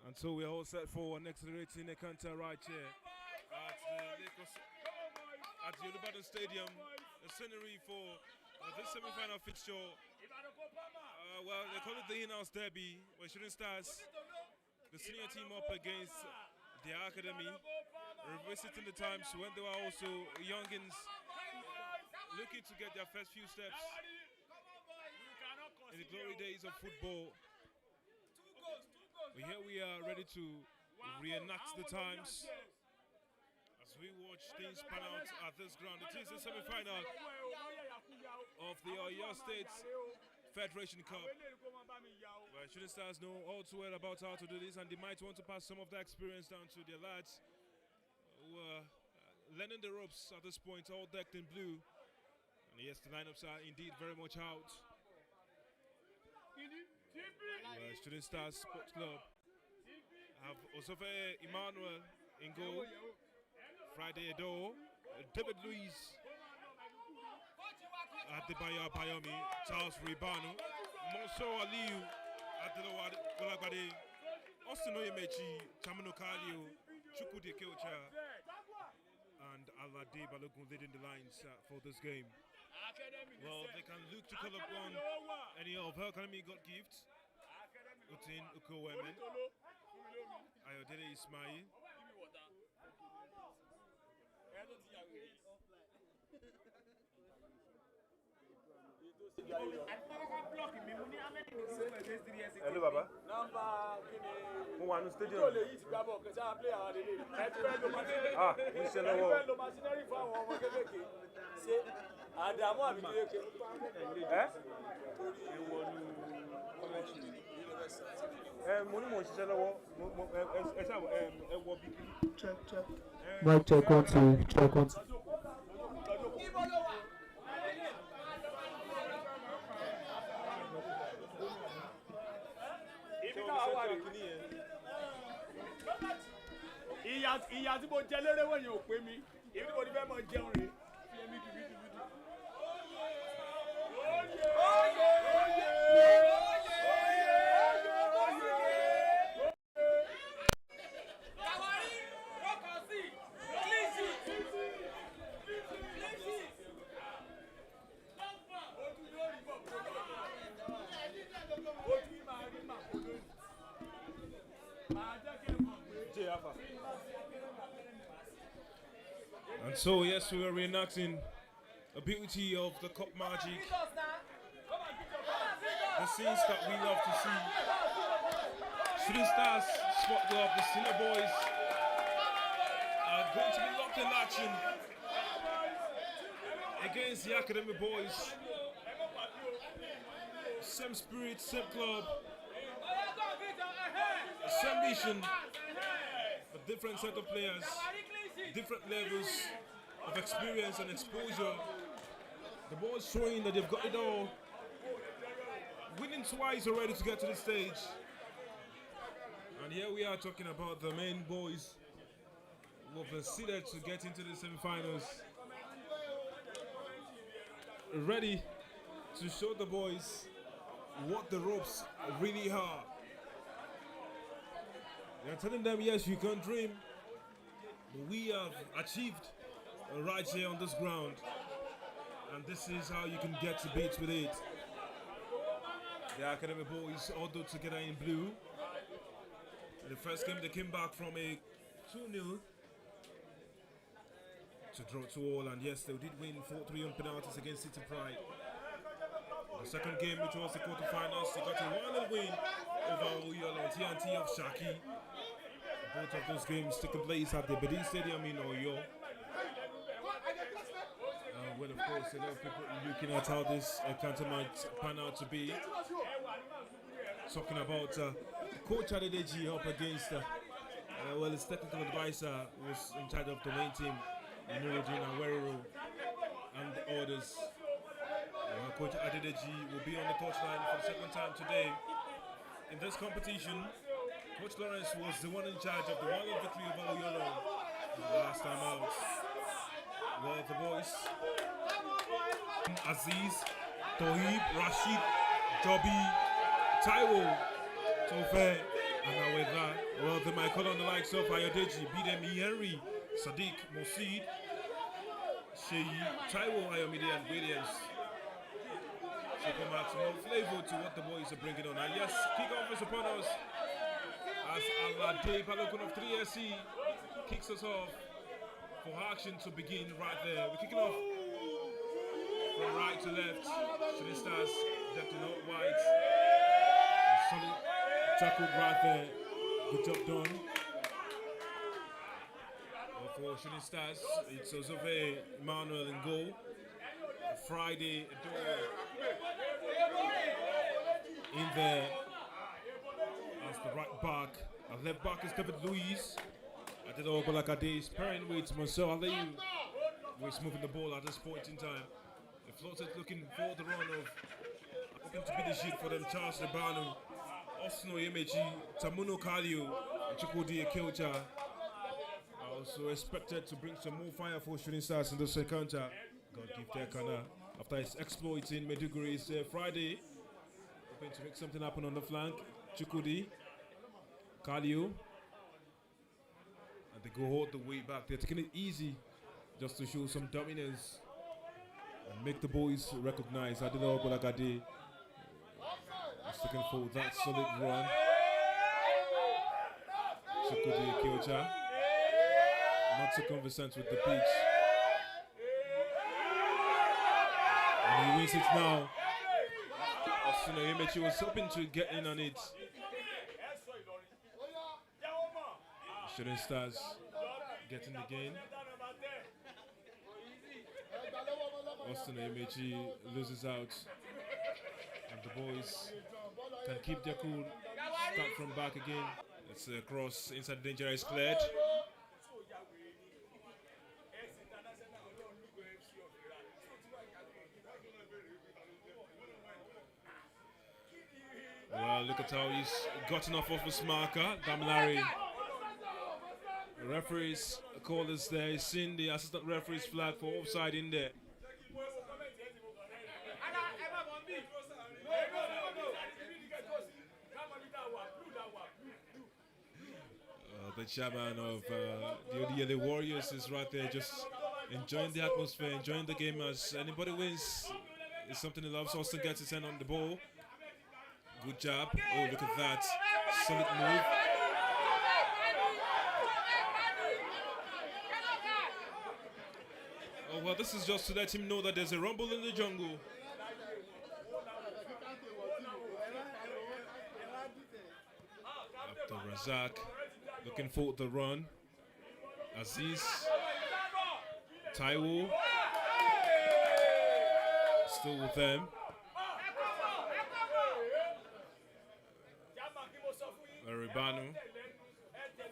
And so we're all set for an accelerating encounter right here at the Olubadan Stadium, the scenery for this semi-final fixture. Well, they call it the in-house derby, where Shooting Stars, the senior team, up against their academy, revisiting the times when they were also youngins looking to get their first few steps in the glory days of football. But here we are, ready to reenact the times as we watch things pan out at this ground. It is the semi-final of the Oyo State Federation Cup, where Shooting Stars know all too well about how to do this, and they might want to pass some of that experience down to their lads who are learning the ropes at this point, all decked in blue. And yes, the lineups are indeed very much out. Shooting Stars Sports Club have Osofe Emmanuel in goal, Friday Edo, David Luiz, Adebayo Bayomi, Charles Ribano, Monso Aliu, Adelowa Golagbade, Austin Oyemechi, Chamino Kalio, Chukwudi Keocha, and Alade Balogun leading the lines for this game. Well, they can look to call upon any of her academy got gifts. Utin Ukowemen, Ayodele Ismail, hello, Baba. Who won the stadium? Ah, check. Mic check on two, check on two. ìyá tí mo jẹ lérè wọ̀nyí ò pé mi èmi ni mo ní fẹ́ mọ jẹun rè fi ẹ̀mí dùbí. And so, yes, we are reenacting the beauty of the cup magic, the scenes that we love to see. Shooting Stars Sport Club, the senior boys, are going to be locked in action against the academy boys. Same spirit, same club, same mission, a different set of players, different levels of experience and exposure. The boys showing that they've got it all, winning twice already to get to the stage. And here we are talking about the main boys who have proceeded to get into the semi-finals, ready to show the boys what the ropes really are. They're telling them, yes, you can dream, but we have achieved right here on this ground, and this is how you can get to beat with it. The academy boys all do together in blue. In the first game, they came back from a 2-0 to draw 2-2, and yes, they did win 4-3 on penalties against City Pride. The second game, which was the quarterfinals, they got a 1-0 win over Oyo on TNT of Shaki. Both of those games taking place at the Bedi Stadium in Oyo. Well, of course, a lot of people looking at how this encounter might pan out to be. Talking about Coach Adedeji up against, well, his technical advisor was in charge of the main team, Nuruddin Awerero, and others. Coach Adedeji will be on the touchline for the second time today in this competition. Coach Lawrence was the one in charge of the 1-0 victory over Oyolo last time out. Well, the boys, Aziz, Tohib, Rashid, Joby, Taiwo, Tofe, and Aweda. Well, they might call on the likes of Ayodeji, Bidemi Henry, Sadiq, Mosid, Sheyi, Taiwo, Ayomide, and Williams. So come out some more flavor to what the boys are bringing on. And yes, kickoff is upon us as Alade Balokun of 3SC kicks us off for action to begin right there. We're kicking off from right to left. Shooting Stars, depth in out wide. Solid tackled right there. Good job done. For Shooting Stars, it's Ozove Emmanuel in goal. Friday in there as the right back. Our left back is David Luiz. I did all Balakade pairing with Marcel Alayu, who is moving the ball at this point in time. The floated looking for the run of hoping to be the sheet for them. Charles Rebano, Osno Yemechi, Tamuno Kalio, and Chukwudi Akelcha are also expected to bring some more fire for Shooting Stars in this encounter. God give their Kana after his exploits in Meduguri's Friday. Hoping to make something happen on the flank. Chukwudi, Kalio. And they go all the way back. They're taking it easy just to show some dominance and make the boys recognize Adilo Bolagade is looking for that solid run. Chukwudi Akelcha, not so conversant with the pitch. And he wins it now. Osuna Yemechi was hoping to get in on it. Shooting Stars getting the gain. Austin Yemechi loses out. And the boys can keep their cool. Start from back again. It's a cross inside the danger is cleared. Well, look at how he's gotten off his marker, Damilari. The referee's call is there. He's seen the assistant referee's flag for offside in there. The chairman of the Warriors is right there, just enjoying the atmosphere, enjoying the game. As anybody wins, it's something he loves. Austin gets his hand on the ball. Good job. Oh, look at that. Solid move. Oh, well, this is just to let him know that there's a rumble in the jungle. Abdul Razak looking for the run. Aziz. Taiwo. Still with them. Ribanu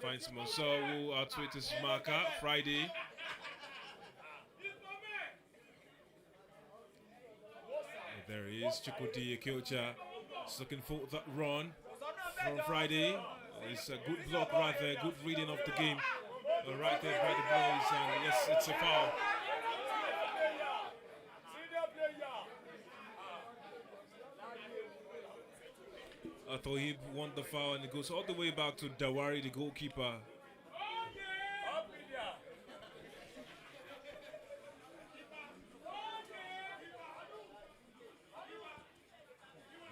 finds Monso, who outwits his marker. Friday. There he is, Chukwudi Akelcha. He's looking for that run from Friday. It's a good block right there, good reading of the game. Right there by the boys, and yes, it's a foul. I thought he won the foul, and it goes all the way back to Dawari, the goalkeeper.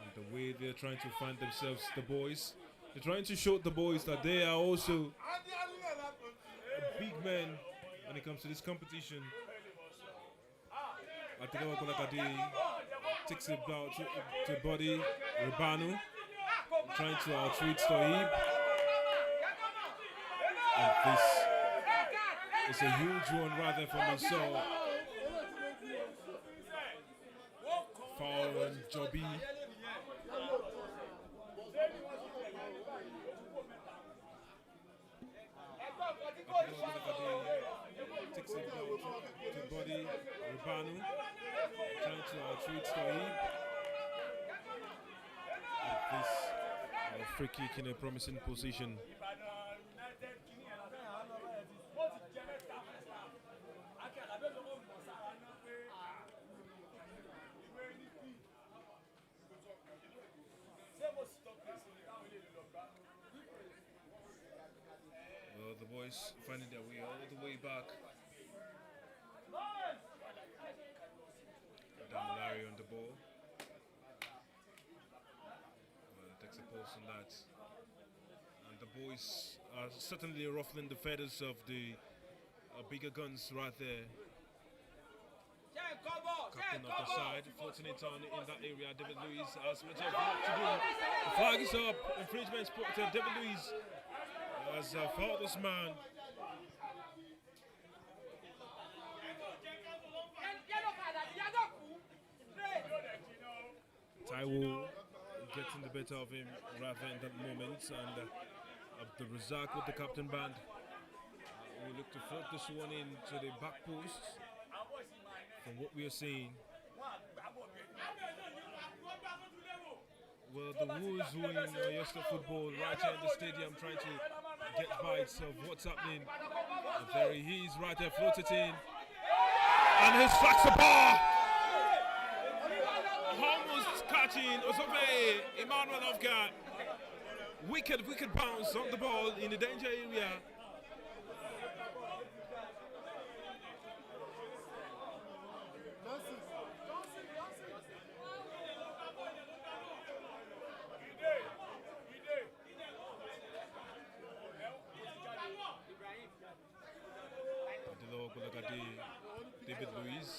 And the way they're trying to find themselves, the boys, they're trying to show the boys that they are also big men when it comes to this competition. I think takes it about to body Ribanu. Trying to outreach Tohib. And this is a huge one right there for Mansour. Foul on Joby. Takes it down to body Ribanu. Trying to outreach Tohib. And this free kick in a promising position. Well, the boys finding their way all the way back. Damilari on the ball. Well, takes a pulse on that. And the boys are certainly ruffling the feathers of the bigger guns right there. Captain of the side, floating it on in that area. David Luiz has much of work to do. The flag is up. Infringement spotted. David Luiz has fouled this man. Taiwo getting the better of him rather in that moment, and Abdul Razak with the captain band will look to float this one into the back post. From what we are seeing, well, the Wolves who in yesterday football right here in the stadium trying to get bites of what's happening. And there he is right there, floated in, and he strikes a bar. Almost catching Osofe Emmanuel Ofgard. Wicked bounce on the ball in the danger area. David Luiz.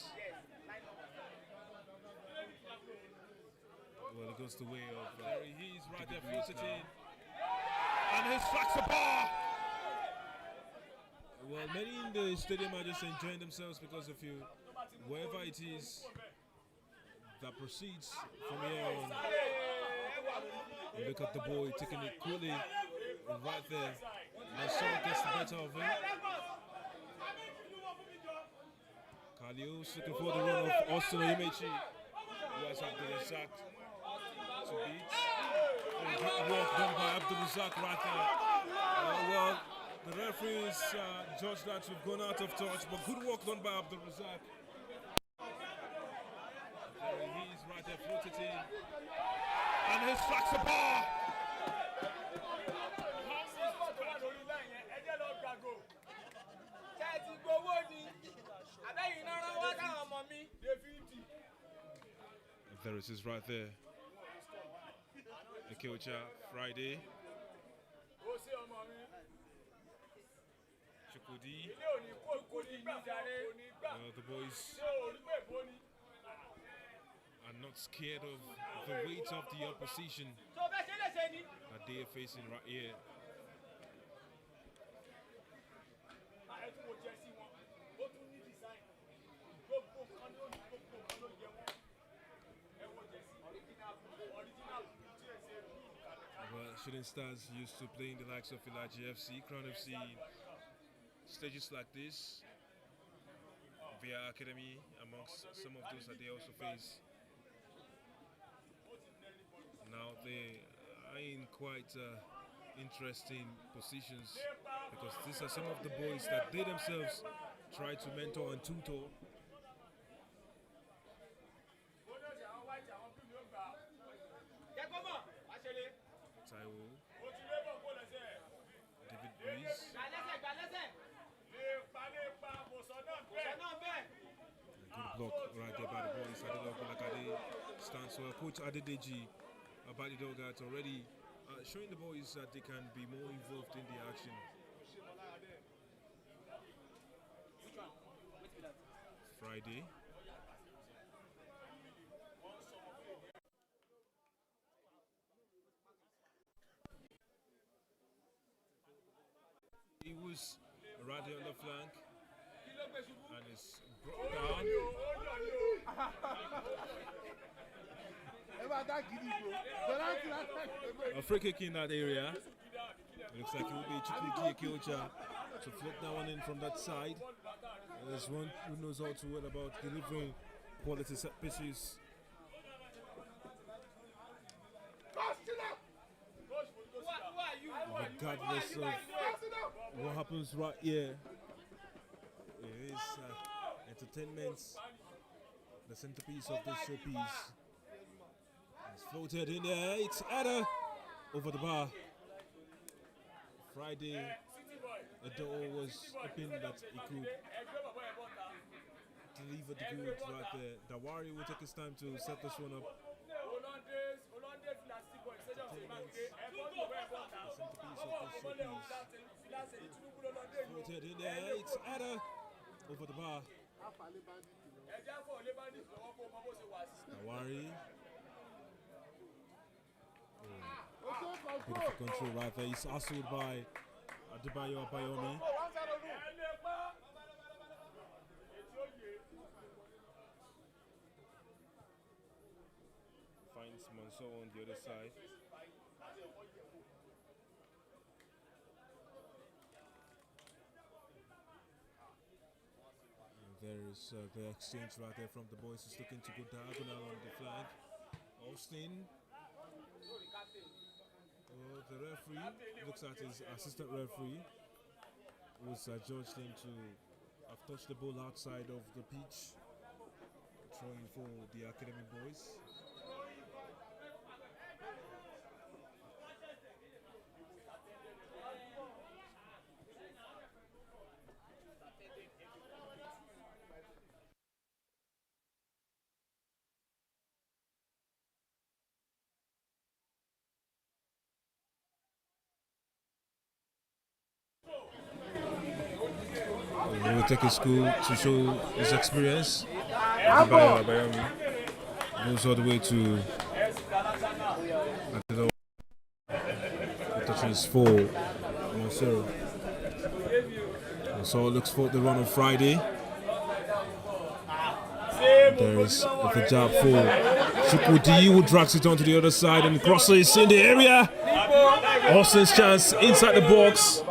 Well, it goes the way of he's right there, floated in, and he strikes a bar. Well, many in the stadium are just enjoying themselves because of you. Wherever it is that proceeds from here on, look at the boy taking it coolly right there. Nasser gets the better of him. Kalios looking for the run of Austin Oyemechi, who has Abdul Razak to beat. Good work done by Abdul Razak right there. Well, the referees judge that we've gone out of touch, but good work done by Abdul Razak. There he is right there, floated in, and he strikes a bar. There it is right there. Ekeocha Friday. Chukudi. The boys are not scared of the weight of the opposition that they are facing right here. Shooting Stars used to play in the likes of Ilaji FC, Crown FC, stages like this, via Academy, amongst some of those that they also face. Now they are in quite interesting positions because these are some of the boys that they themselves try to mentor and tutor. Good block right there by the boys. Stands well. Coach Adedeji Abadidogat already showing the boys that they can be more involved in the action. Friday. He was right here on the flank and is brought down. A free kick in that area. It looks like it will be Chukwudi Ekeocha to float that one in from that side. There's one who knows all too well about delivering quality set pieces. Regardless of what happens right here, it is entertainment, the centerpiece of this showpiece. It's floated in there, it's Ada over the bar. Friday a door was open that he could deliver the goods right there. Dawari will take his time to set this one up. Floated in there, it's Ada over the bar. Dawari. Beautiful control right there. He's hustled by Adebayo Abayomi. Finds Mansour on the other side. And there is the exchange right there from the boys. He's looking to go diagonal on the flag. Austin. The referee looks at his assistant referee, who's judged him to have touched the ball outside of the pitch, throwing for the academy boys. He will take his school to show his experience. Abayomi goes all the way to touches for Mansour. Mansour looks for the run on Friday. There is the jab for Chukwudi, who drags it onto the other side and crosses in the area. Austin's chance inside the box.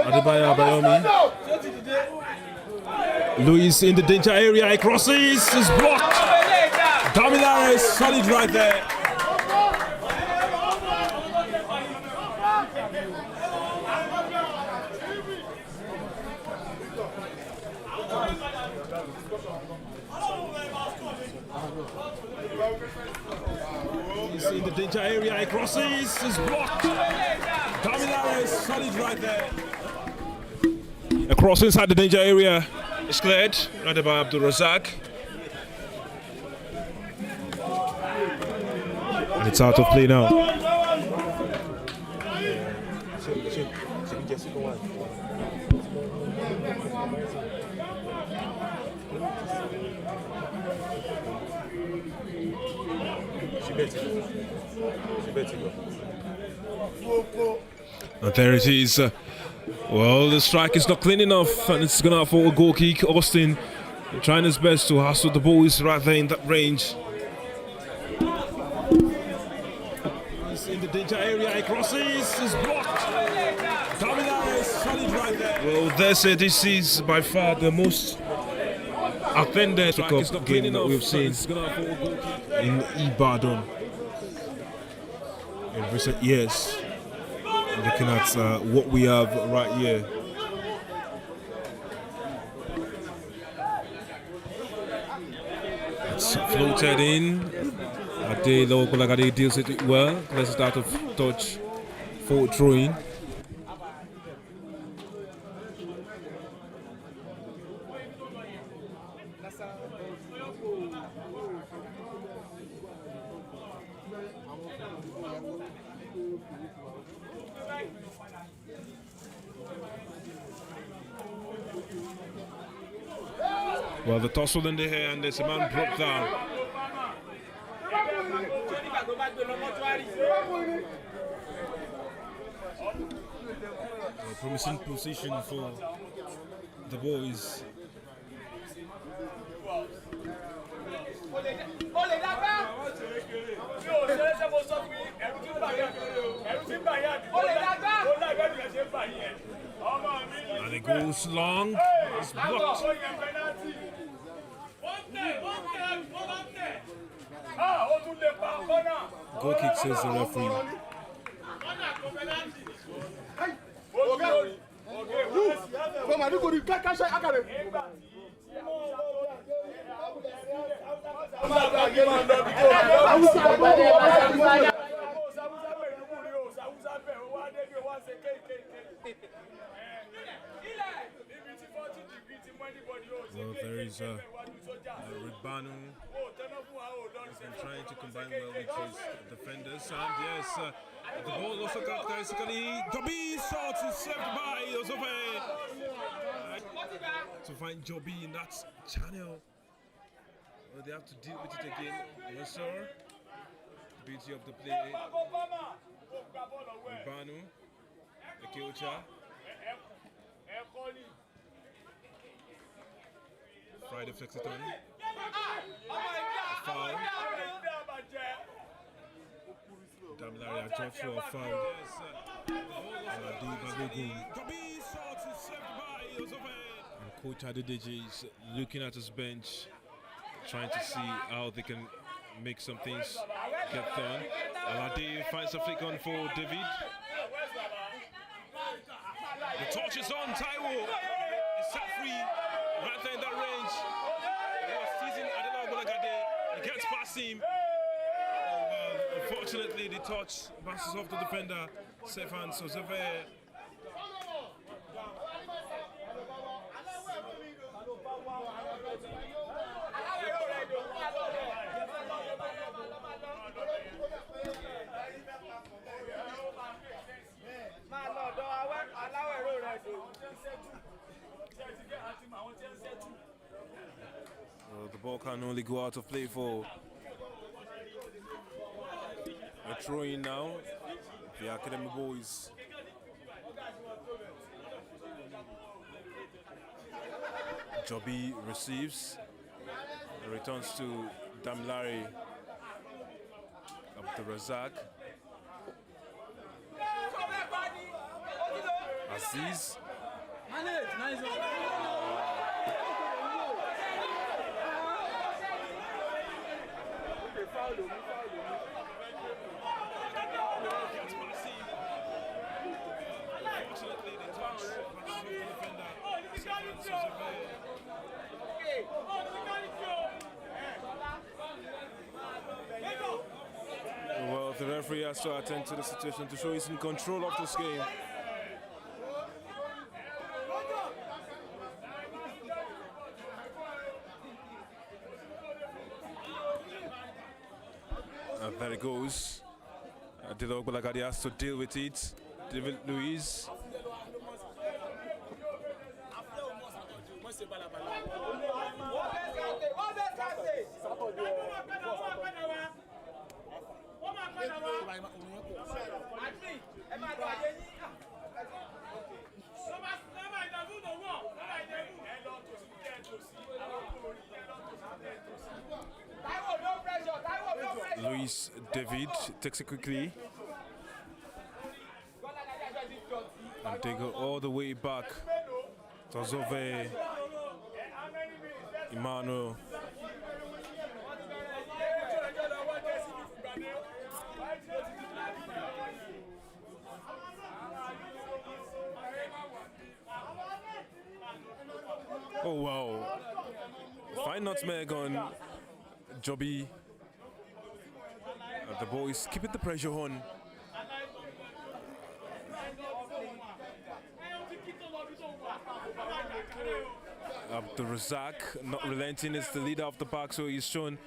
Adebayo Abayomi. Luis in the danger area. He crosses. Is blocked. Damilares solid right there. He's in the danger area. He crosses. Is blocked. Damilares solid right there. A cross inside the danger area is cleared, right by Abdul Razak. And it's out of play now. And there it is. Well, the strike is not clean enough, and it's gonna for a goal kick. Austin trying his best to hustle the boys right there in that range. He's in the danger area. He crosses. Is blocked. Damilares solid right there. Well, this is by far the most authentic game that we've seen in Ibadan in recent years. Looking at what we have right here. It's floated in. Ade Lokolagade deals it well. Let's start of touch for throwing. Well, the tussle in the air and there's a man brought down. A promising position for the boys. And it goes long. It's blocked. Goal kick, says the referee. Well, there is Ribanu has been trying to combine well with his defenders, and yes, the ball also characteristically Joby shot is saved by Ozofe to find Joby in that channel. Well, they have to deal with it again. Masor, beauty of the play. Ribanu, Ekeocha. Friday Flexiton. Foul. Damilare adjust for a foul. And Coach Adedeji is looking at his bench, trying to see how they can make some things get done. Alade finds a flick on for David. The touch is on. Taiwo is set free right there in that range. He was teasing Adela Golagade. He gets past him. Unfortunately, the touch bounces off the defender. Safe hands. So Zeve. Well, the ball can only go out of play for a throw-in now. The Academy boys. Joby receives, returns to Damilare Abdurazak. Aziz. Well, the referee has to attend to the situation to show he's in control of this game. There it goes. Adela Golagade has to deal with it. David Luiz. Luis David takes it quickly. And they go all the way back to Zove Emmanuel. Oh wow. Fine nutmeg on Joby. The boys keeping the pressure on. Abdurazak not relenting, is the leader of the pack, so he's shown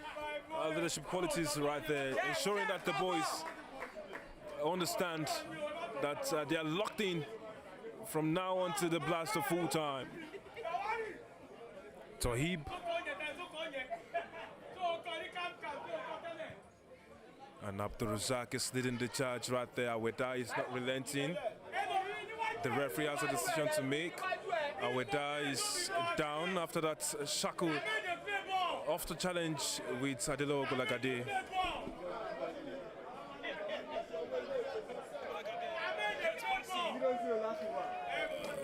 leadership qualities right there, ensuring that the boys understand that they are locked in from now on to the blast of full time. Tohib. And Abdurazak is leading the charge right there. Aweda is not relenting. The referee has a decision to make. Aweda is down after that shackle off the challenge with Adela Golagade.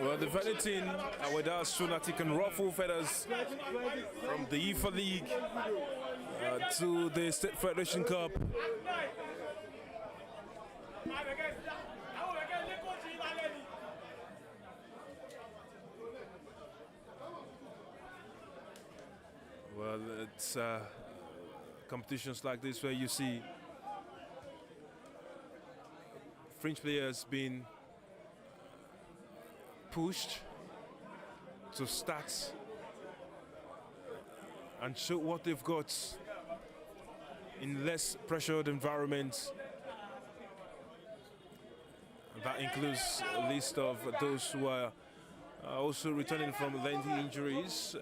Well, the Valentine, Aweda has shown that he can ruffle feathers from the IFA League to the State Federation Cup. Well, it's competitions like this where you see French players being pushed to start and show what they've got in less pressured environments. That includes a list of those who are also returning from lengthy injuries.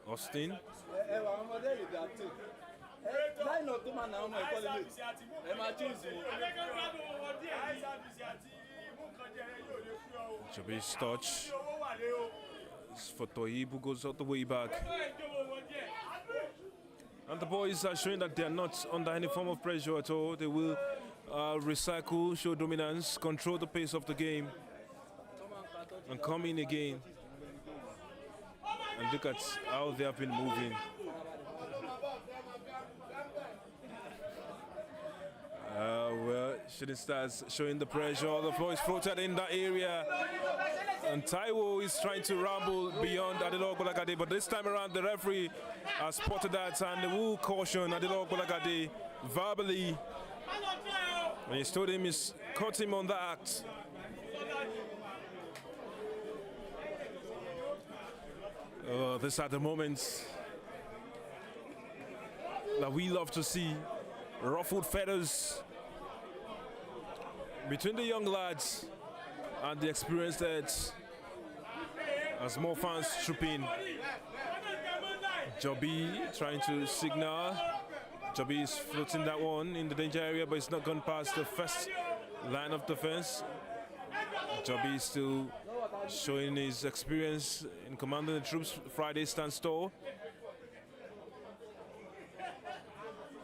Austin. Joby's touch. It's for Toyib, who goes all the way back. And the boys are showing that they are not under any form of pressure at all. They will recycle, show dominance, control the pace of the game, and come in again. And look at how they have been moving. Well, Shooting Stars showing the pressure. The ball is floated in that area. And Taiwo is trying to ramble beyond Adelok Bolagade. But this time around, the referee has spotted that and they will caution Adelok Bolagade verbally. And he's told him he's caught him on that act. Oh, these are the moments that we love to see. Ruffled feathers between the young lads and the experienced heads as more fans troop in. Joby trying to signal. Joby is floating that one in the danger area, but it's not gone past the first line of defense. Joby is still showing his experience in commanding the troops. Friday stands tall.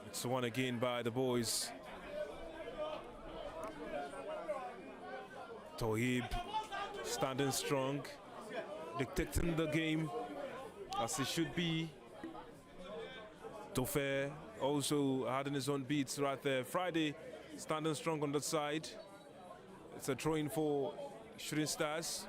It's won again by the boys. Toyib standing strong, dictating the game as he should be. Tofe also having his own beats right there. Friday standing strong on that side. It's a throw-in for Shooting Stars.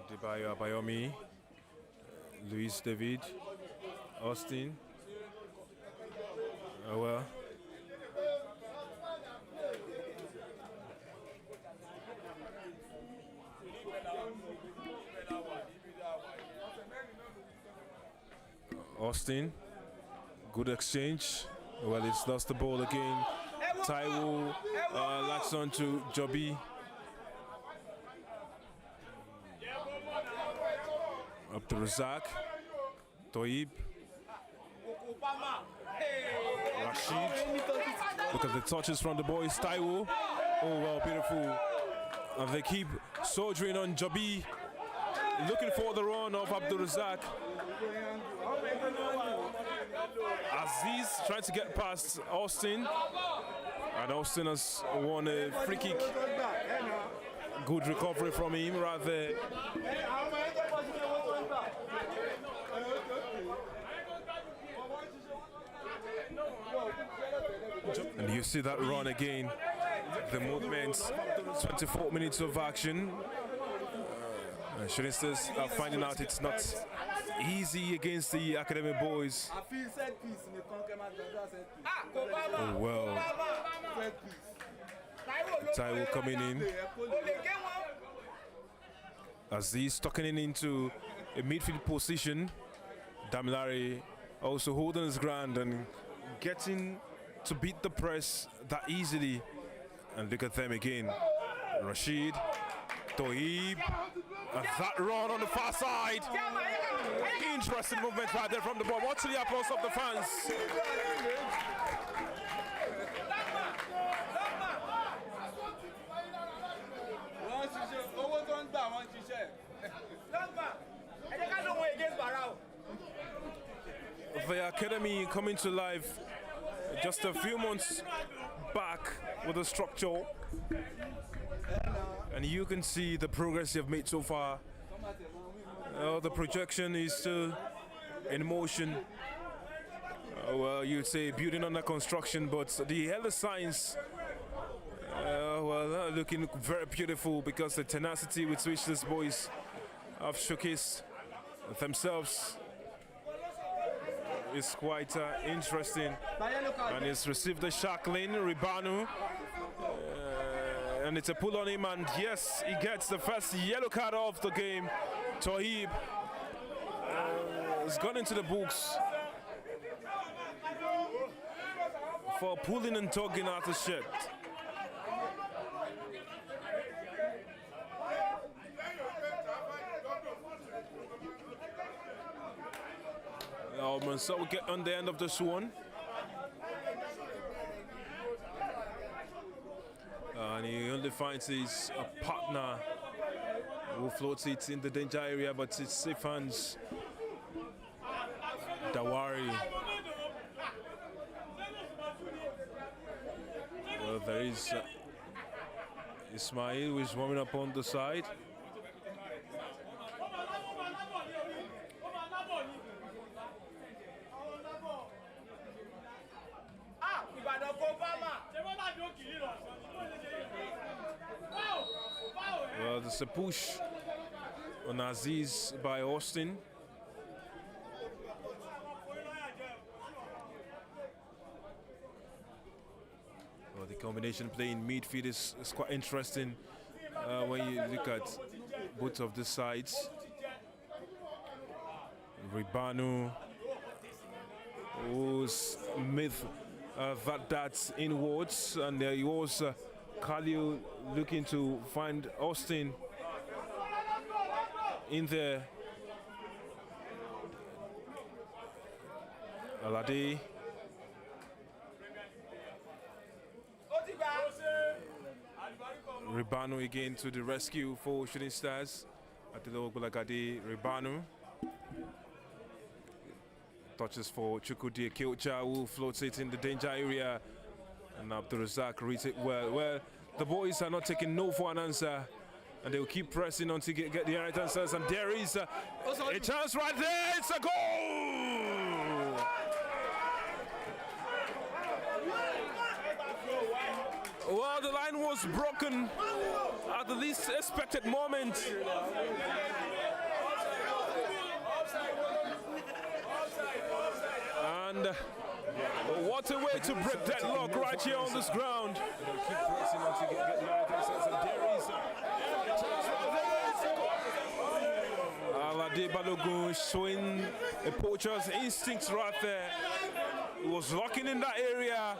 Adebayo Abayomi, Luis David, Austin. Oh well. Austin, good exchange. Well, it's lost the ball again. Taiwo latches on to Joby. Up to Razak. Toyib. Rashid. Look at the touches from the boys. Taiwo. Oh, wow, beautiful. And they keep soldiering on Joby. Looking for the run of Abdul Razak. Aziz trying to get past Austin. And Austin has won a free kick. Good recovery from him right there. And you see that run again. The movement, 24 minutes of action. Shooting Stars are finding out it's not easy against the academy boys. Oh, well. Taiwo coming in. As he's tucking in into a midfield position. Damilare also holding his ground and getting to beat the press that easily. And look at them again. Rashid, Toyib, and that run on the far side. Interesting movement right there from the ball. Watch the applause of the fans. The academy coming to life just a few months back with the structure, and you can see the progress they've made so far. The projection is still in motion. Well, you'd say building under construction, but the other signs, well, looking very beautiful because the tenacity with which these boys have showcased themselves is quite interesting. And he's received the shackling, Ribanu. And it's a pull on him, and yes, he gets the first yellow card of the game. Tohib has gone into the books for pulling and tugging at the shirt. So we get on the end of this one. And he only finds his partner who floats it in the danger area, but it's Stefan's Dawari. Well, there is Ismail who is warming up on the side. Well, there's a push on Aziz by Austin. Well, the combination play in midfield is quite interesting when you look at both of the sides. Ribanu, who's made that inwards, and he was Khalil looking to find Austin in there. Alade. Ribanu again to the rescue for Shooting Stars. Atilo Bulagadi, Ribanu. Touches for Chukwudi Kyocha, who floats it in the danger area. And Abdulrazak reads it well. Well, the boys are not taking no for an answer. And they will keep pressing until get the right answers. And there is a chance right there. It's a goal! Well, the line was broken at the least expected moment. And what a way to break that lock right here on this ground. Alade Balogun showing a poacher's instincts right there. He was locking in that area,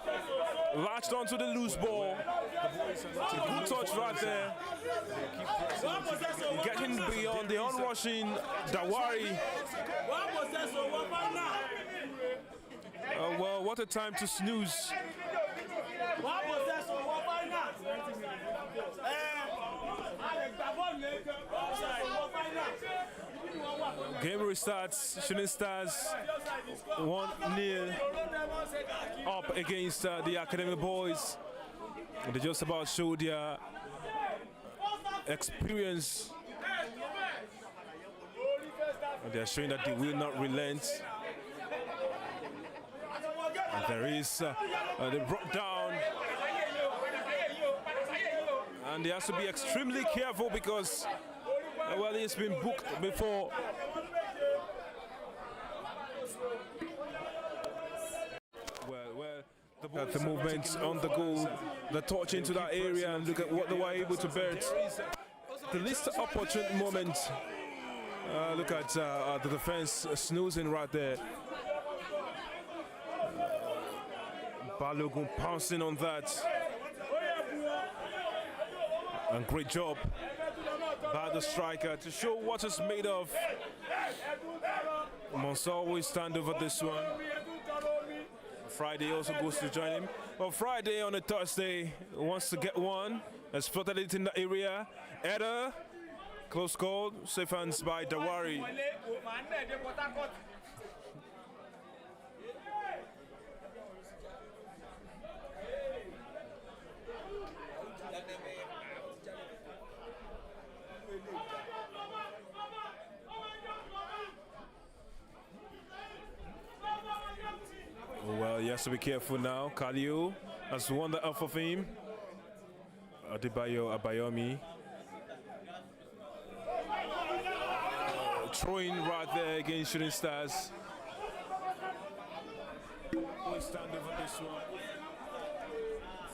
latched onto the loose ball. Good touch right there. Getting beyond the onrushing Dawari. Well, what a time to snooze. Game restarts. Shooting Stars 1-0 up against the Academy Boys. They just about showed their experience. And they are showing that they will not relent. And there is they brought down, and they have to be extremely careful because well, it's been booked before. Well, the movements on the goal, the touch into that area, and look at what they were able to bear. The least opportune moment. Look at the defense snoozing right there. Balogun pouncing on that. And great job by the striker to show what it's made of. Mansour will stand over this one. Friday also goes to join him. Well, Friday on a Thursday wants to get one. Has floated it in the area. Header, close call, safe hands by Dawari. Oh, well, he has to be careful now. Kalio has won the off of him. Adebayo Abayomi. Throwing right there against Shooting Stars. We'll stand over this one.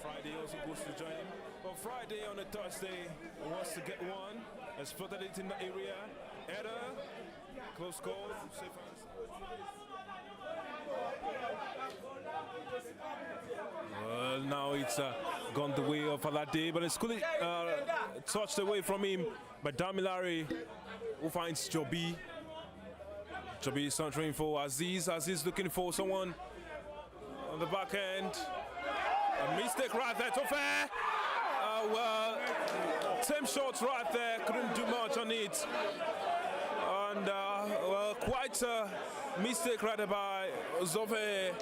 Friday also goes to join him. But Friday on a Thursday wants to get one. Has floated it in the area. Header. Close call. Safe hands. Well, now it's gone the way of Alade, but it's clearly touched away from him by Damilare, who finds Joby. Joby is centering for Aziz. Aziz looking for someone on the back end. A mistake right there, Tofe. Well, 10 shots right there, couldn't do much on it. And, well, quite a mistake right there by Zofe.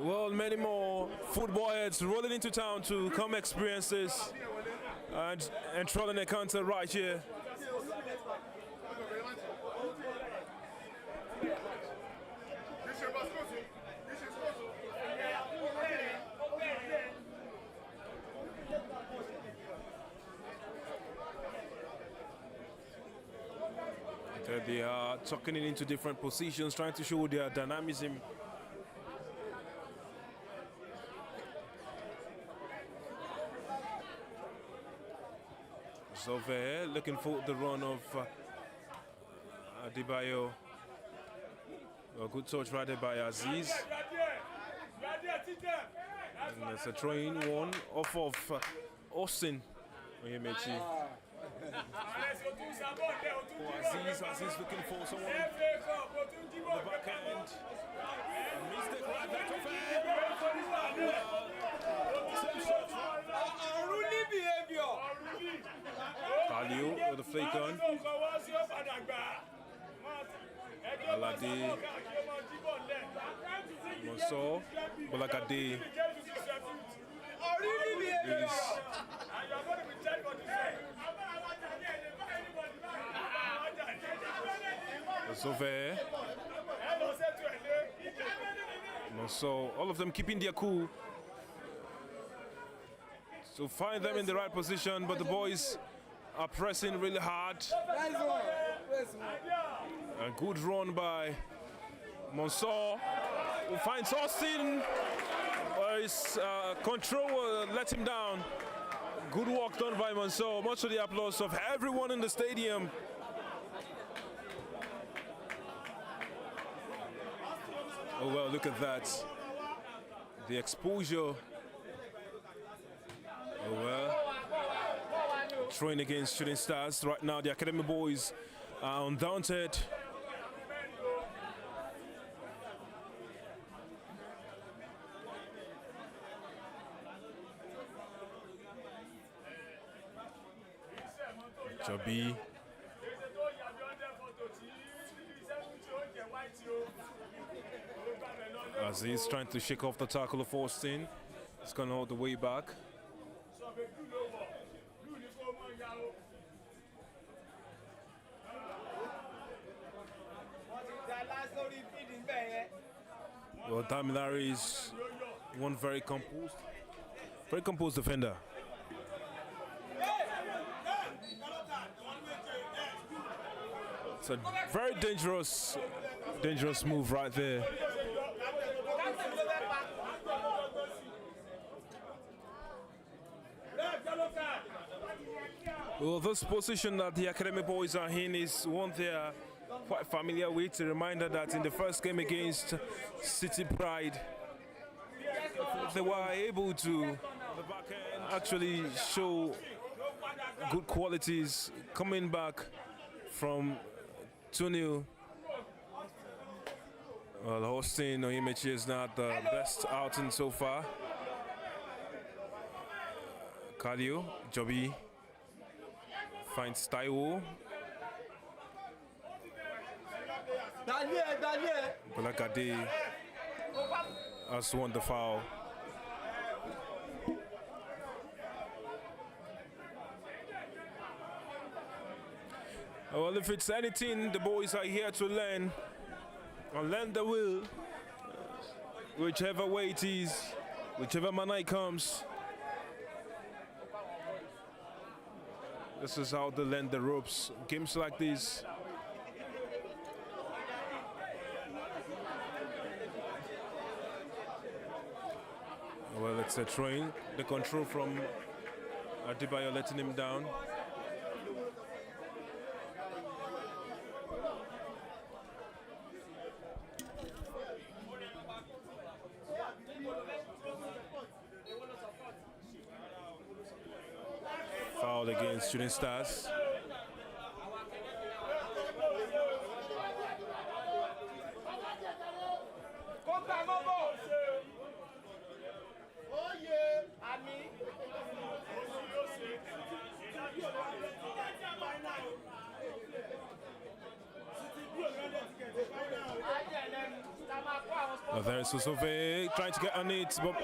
Well, many more football heads rolling into town to come experience this and trolling a counter right here. They are tucking it into different positions, trying to show their dynamism. Zove looking for the run of Adebayo. A good touch right there by Aziz. And it's a throwing one off of Austin Onyemechi. Aziz looking for someone on the back end. A mistake right there to Kalio with the fake on. Alade. Monso. Bolagade. Zove. So all of them keeping their cool. So find them in the right position, but the boys are pressing really hard. A good run by Monso, who finds Austin. His control let him down. Good work done by Monso. Much to the applause of everyone in the stadium. Oh well, look at that. The exposure. Oh well. Throwing against Shooting Stars. Right now, the Academy boys are undaunted. Joby. Aziz trying to shake off the tackle of Austin. It's gone all the way back. Well, Damilare is one very composed defender. It's a very dangerous move right there. Well, this position that the Academy boys are in is one they are quite familiar with. A reminder that in the first game against City Pride, they were able to actually show good qualities coming back from 2-0. Well, hosting Onyemechi is not the best outing so far. Kalio, Joby finds Taiwo. Bolagade has won the foul. Well, if it's anything, the boys are here to learn. And learn the will. Whichever way it is, whichever manner it comes. This is how they learn the ropes. Games like this. Well, it's a train. The control from Adebayo letting him down. Foul against Shooting Stars. There is Osove trying to get on it, but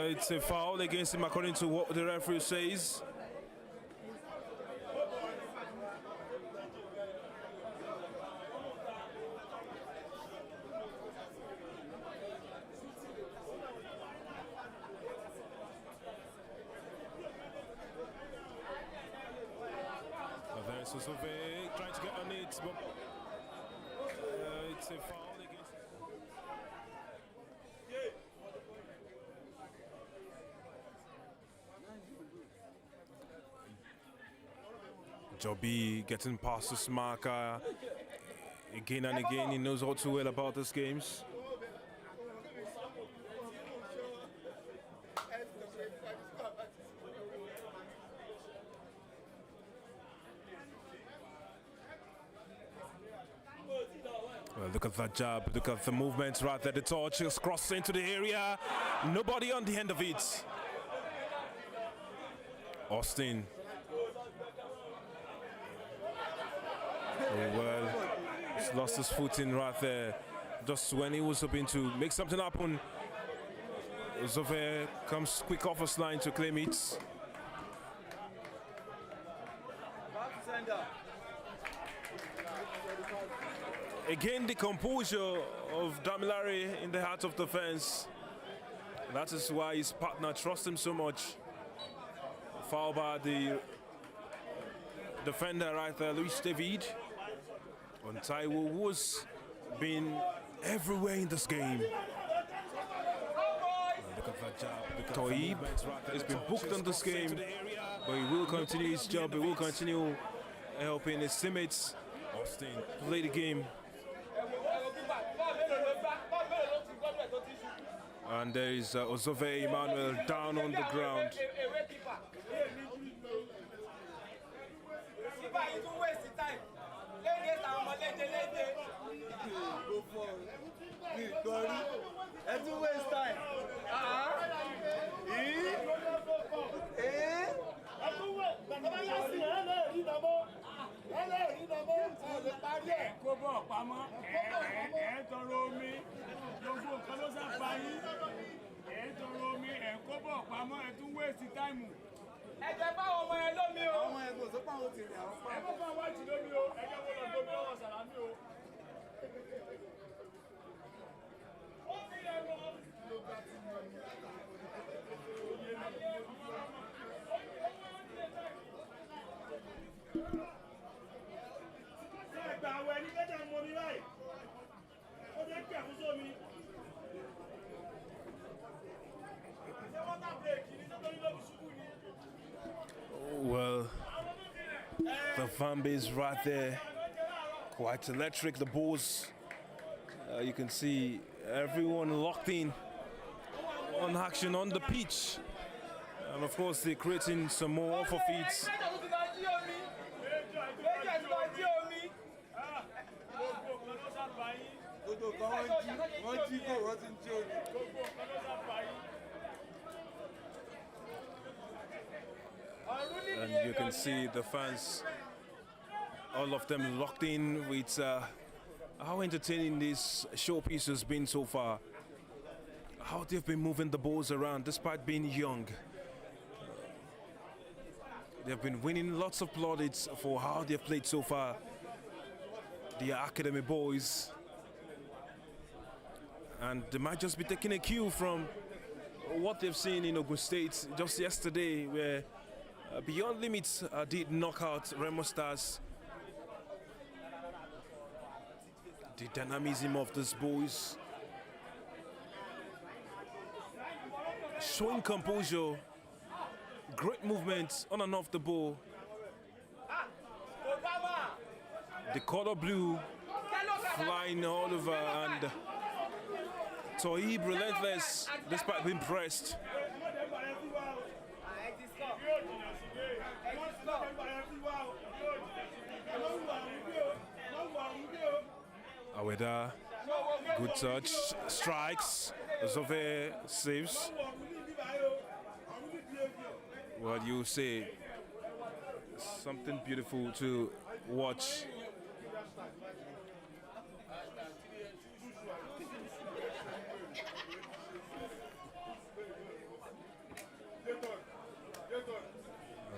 it's a foul against him according to what the referee says. There is Osove trying to get on it, but it's a foul against. Joby getting past this marker again and again. He knows all too well about these games. Well, look at that jab, look at the movement right there. The torch is crossing into the area. Nobody on the end of it. Austin. Oh, well, he's lost his footing right there. Just when he was hoping to make something happen, Zove comes quick off his line to claim it. Again, the composure of Damilare in the heart of defense. That is why his partner trusts him so much. Foul by the defender right there, Luis David. On Taiwo, who's been everywhere in this game. Look at that job. Toib has been booked on this game, but he will continue his job. He will continue helping his teammates. Austin play the game. And there is Ozove Emmanuel down on the ground. Well, the fan base right there, quite electric. The balls, you can see everyone locked in on action on the pitch, and of course they're creating some more offer feeds. And you can see the fans, all of them locked in with how entertaining this showpiece has been so far. How they've been moving the balls around despite being young. They've been winning lots of plaudits for how they've played so far. The academy boys. And they might just be taking a cue from what they've seen in Ogun State just yesterday, where Beyond Limits did knock out Remo Stars. The dynamism of these boys, showing composure, great movement on and off the ball. The color blue flying all over, and Toib relentless despite being pressed. Aweda, good touch, strikes, Zove saves. Well, you say something beautiful to watch.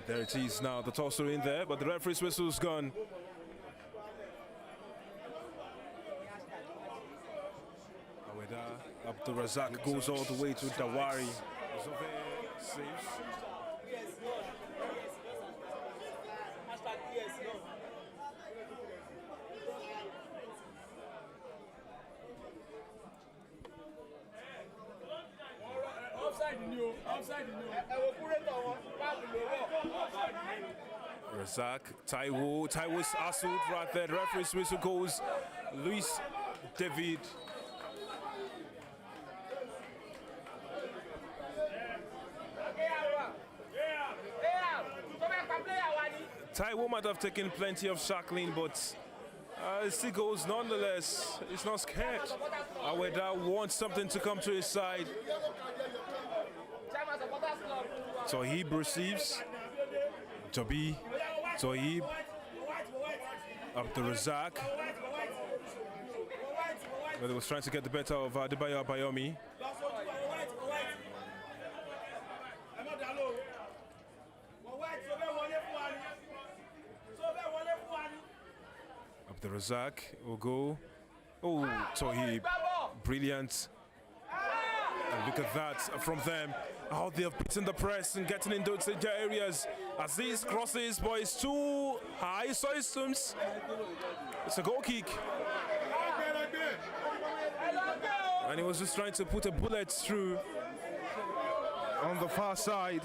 There it is now, the tosser in there, but the referee's whistle's gone. Abdul Razak goes all the way to Dawari. Saves. Razak, Taiwo's assault right there. The referee's whistle goes. Luis David. Taiwo might have taken plenty of shackling, but it still goes nonetheless. He's not scared. Aweda wants something to come to his side. Tohib receives. Jobi, Tohib, Abdul Razak. But he was trying to get the better of Adebayo Abayomi. Abdul Razak will go. Oh, Tohib, brilliant. And look at that from them. How they have beaten the press and getting into danger areas. Aziz crosses, but it's too high, so it's a goal kick. And he was just trying to put a bullet through on the far side.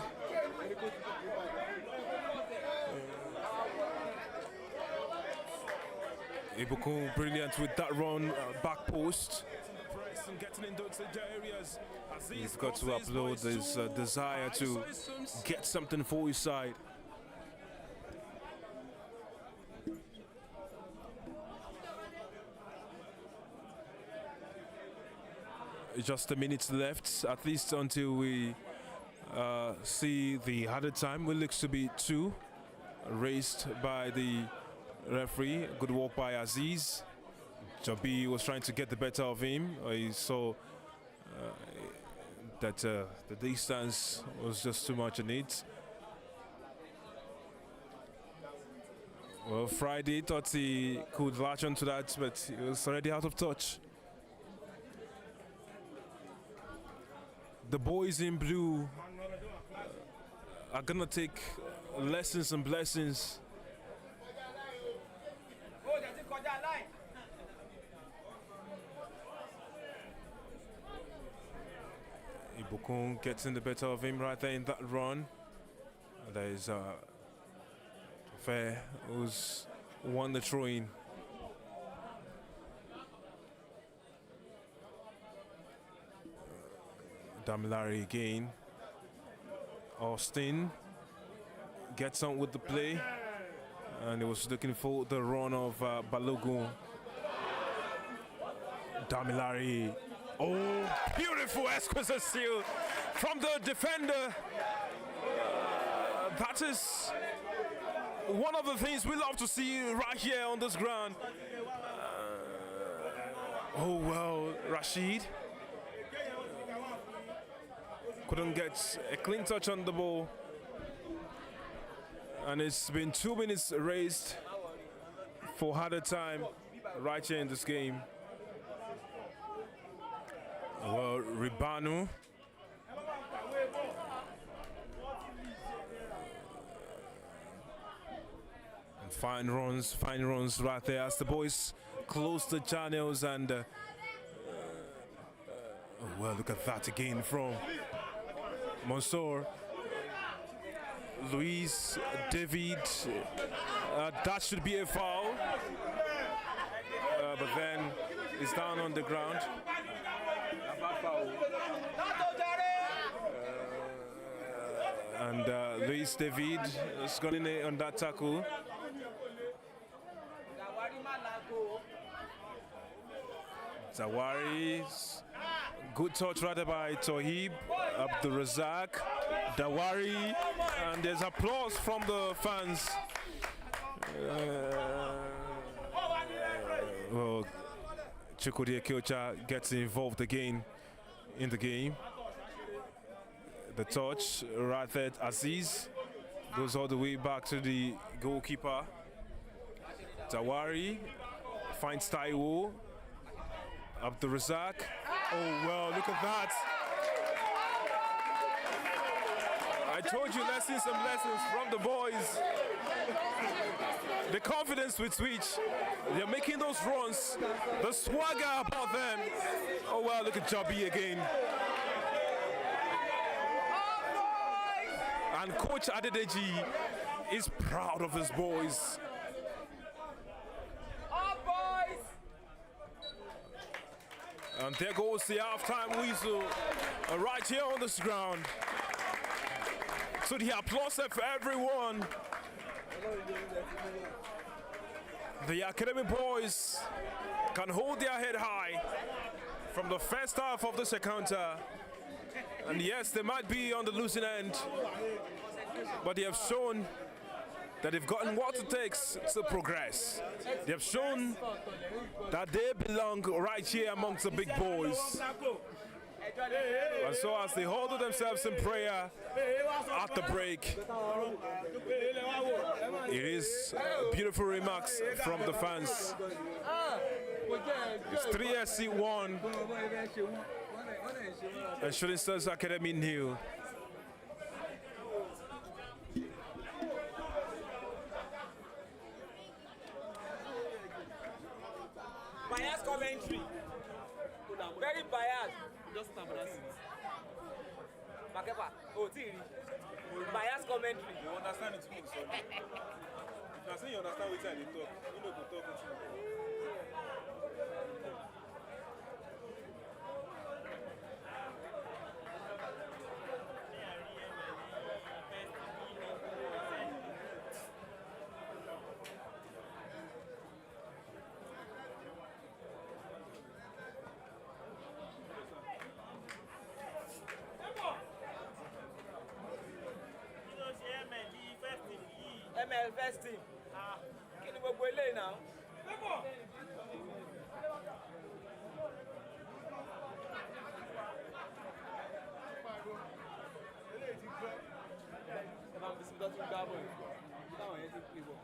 Ibukun brilliant with that run, back post. And getting into areas. He's got to upload his desire to get something for his side. Just a minute left, at least until we see the added time, which looks to be 2, raised by the referee. Good work by Aziz. Jobi was trying to get the better of him. He saw that the distance was just too much in it. Well, Friday thought he could latch onto that, but he was already out of touch. The boys in blue are gonna take lessons and blessings. Ibukun gets in the better of him right there in that run. There is Fair, who's won the throw-in. Damilari again. Austin gets on with the play, and he was looking for the run of Balogun. Damilari. Oh, beautiful exquisite steal from the defender. That is one of the things we love to see right here on this ground. Oh well, Rashid couldn't get a clean touch on the ball. And it's been 2 minutes raised for harder time right here in this game. Well, Ribanu. And fine runs right there as the boys close the channels and well, look at that again from Mansour. Luis, David, that should be a foul, but then it's down on the ground. And Luis David has gone in on that tackle. Zawari's good touch right by Tohib, Abdulrazak, Dawari, and there's applause from the fans. Well, Chukwudi Ekiocha gets involved again in the game. The touch right there, Aziz goes all the way back to the goalkeeper. Dawari finds Taiwo. Abdulrazak. Oh, well, look at that. I told you, some lessons from the boys. The confidence with which they're making those runs, the swagger about them. Oh, well, look at Jabi again. And Coach Adedeji is proud of his boys. And there goes the halftime whistle right here on this ground. So the applause for everyone. The academy boys can hold their head high from the first half of this encounter. And yes, they might be on the losing end, but they have shown that they've gotten what it takes to progress. They have shown that they belong right here amongst the big boys. And so as they hold themselves in prayer at the break, it is beautiful remarks from the fans. It's 3SC 1 and Shooting Stars Academy nil. Biased commentary. Very biased. Just embarrassing. Makepa. Oh, Tiri. Biased commentary. You understand it means, sorry. If I say you understand what I talk, you know to talk with you. ML first team. Kí ni gbogbo eléyìí náà? Ẹ máa ń bí síbi tó ti ń gbá bọ̀ yìí. Táwọn yẹn ti ń pè bọ̀.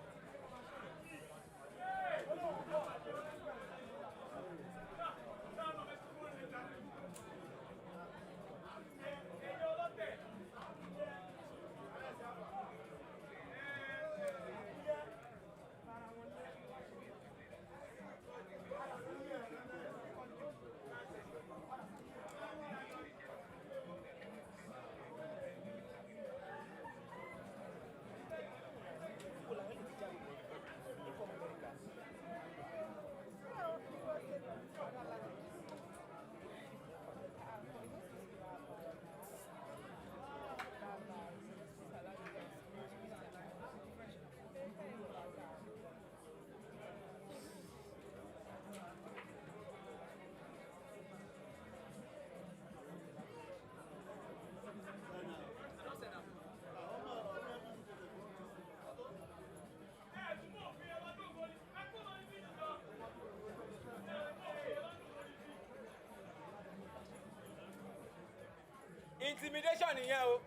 Intimidation nìyẹn o.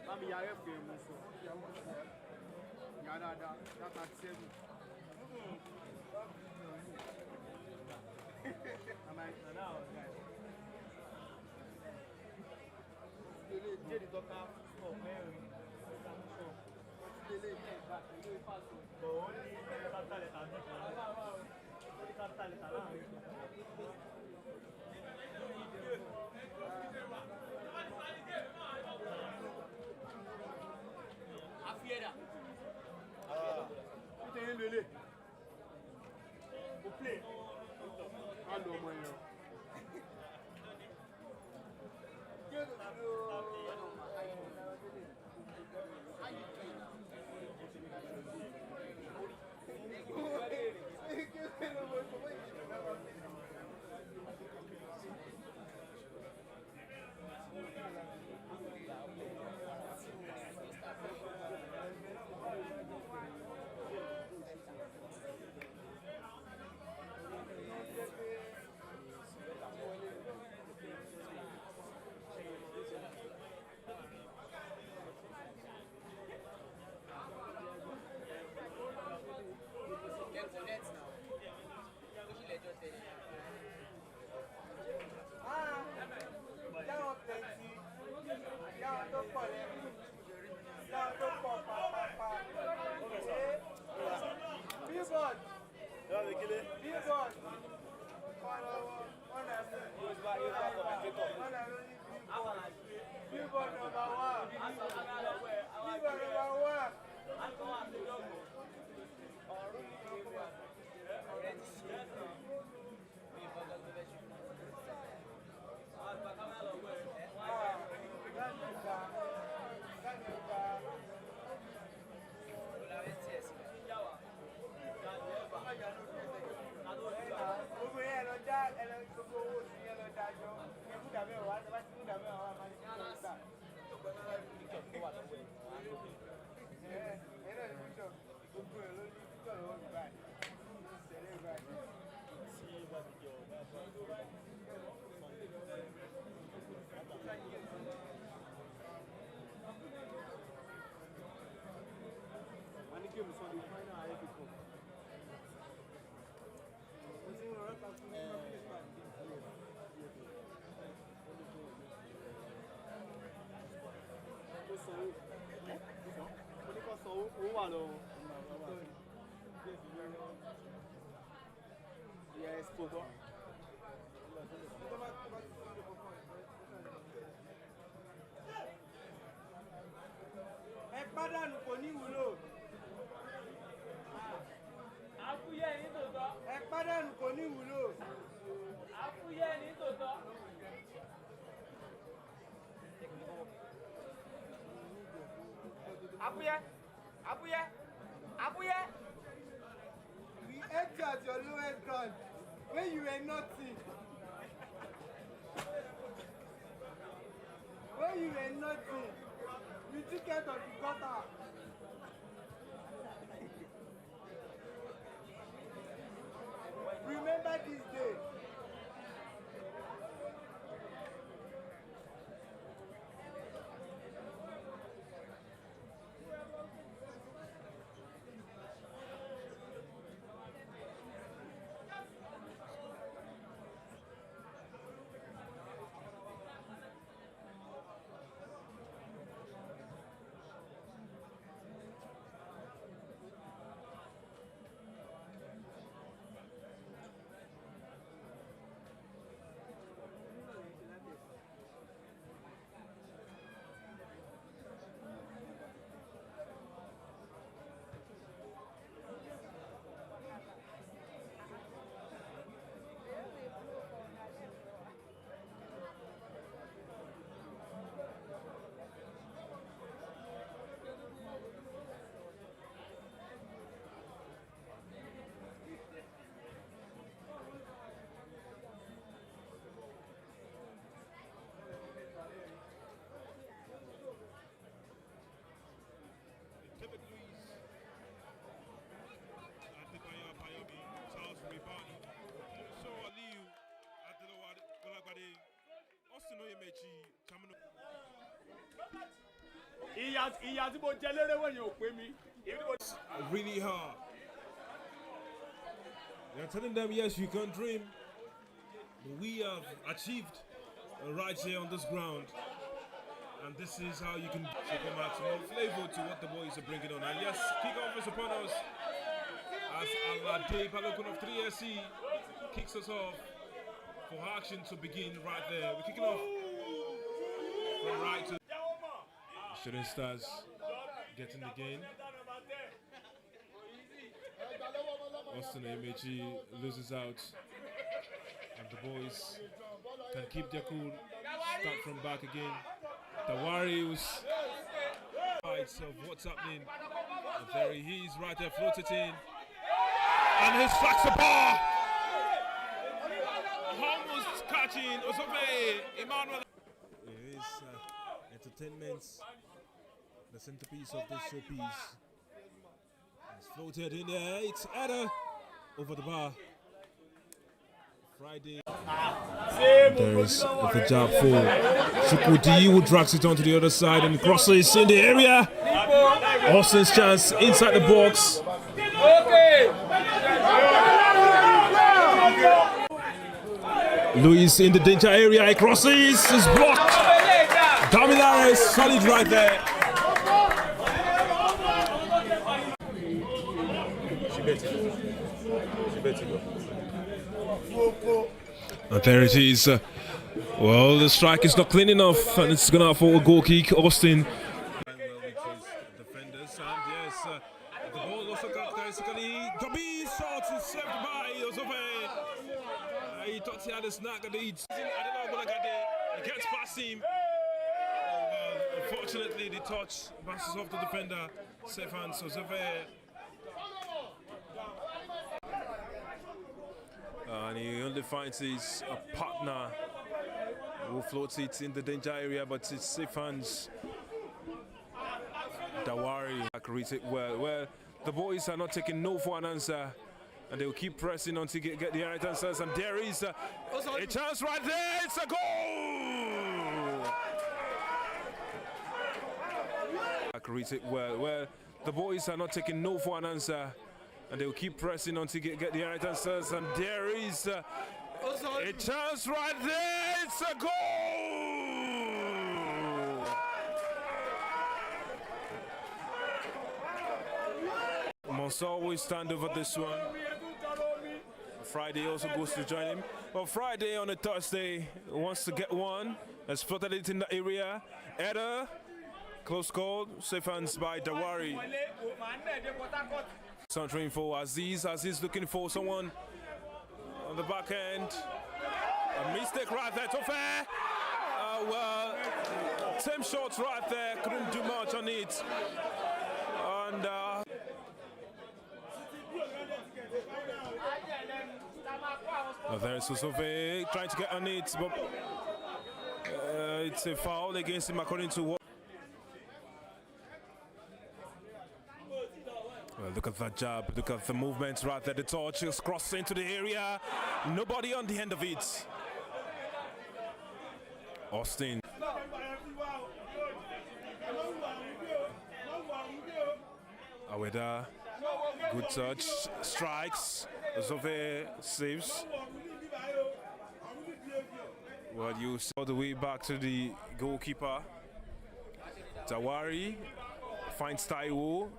Mami yare fe mu so. Ya da ta tsebu. Amai na o guys. Ele je di toka for me. Ele je ba, ele fa so. Bo ni capital ta di. Ni capital ta la. Afiera. Ite yin lele. O play. Alo mo yan. Ẹ pàdánù kò ní wúlò. Ẹ pàdánù kò ní wúlò. We ate you at your lowest ground when you were nothing. When you were nothing, we took care of the gutter. Remember this day. Really hard. They're telling them, yes, you can dream. But we have achieved right here on this ground. And this is how you can give maximum flavor to what the boys are bringing on. And yes, kickoff is upon us. As Alade Palokun of 3SC kicks us off for action to begin right there. We're kicking off from right to Shooting Stars getting the gain. Austin Emechi loses out. And the boys can keep their cool, start from back again. The Warriors fights of what's happening. And there he is right there, floated in. And he strikes the bar! Almost catching Osofe Emmanuel. It is entertainment, the centerpiece of this showpiece. It's floated in there, it's Ada over the bar. Friday. There is the jab for Chukwudi, who drags it onto the other side and crosses in the area. Austin's chance inside the box. Luis in the danger area, he crosses, is blocked. Damilares solid right there. And there it is. Well, the strike is not clean enough, and it's gonna for a goal kick. Austin. Defenders, and yes, the ball also characteristically. Gabi shot is saved by Osofe. He thought he had a snack at the eat. I don't know what I got there. He gets past him. Unfortunately, the touch bounces off the defender. Safe hands, Osofe. And he only finds his partner who floats it in the danger area, but it's safe hands. Dawari reads it well. Well, the boys are not taking no for an answer, and they'll keep pressing until they get the right answers. And there is a chance right there. It's a goal. Reads it well. Well, the boys are not taking no for an answer, and they'll keep pressing until they get the right answers. And there is a chance right there. It's a goal. Monsor will stand over this one. Friday also goes to join him. Well, Friday on a Thursday wants to get one. Has floated it in the area. Eder, close call, safe hands by Dawari. Centering for Aziz. Aziz looking for someone on the back end. A mistake right there, too fair. Well, 10 shots right there, couldn't do much on it. And there's Sosove trying to get on it, but it's a foul against him according to what. Well, look at that jab, look at the movement right there. The touch is crossing into the area. Nobody on the end of it. Austin. Aweda, good touch, strikes. Zove saves. Well, you saw the way back to the goalkeeper. Tawari finds Taiwo.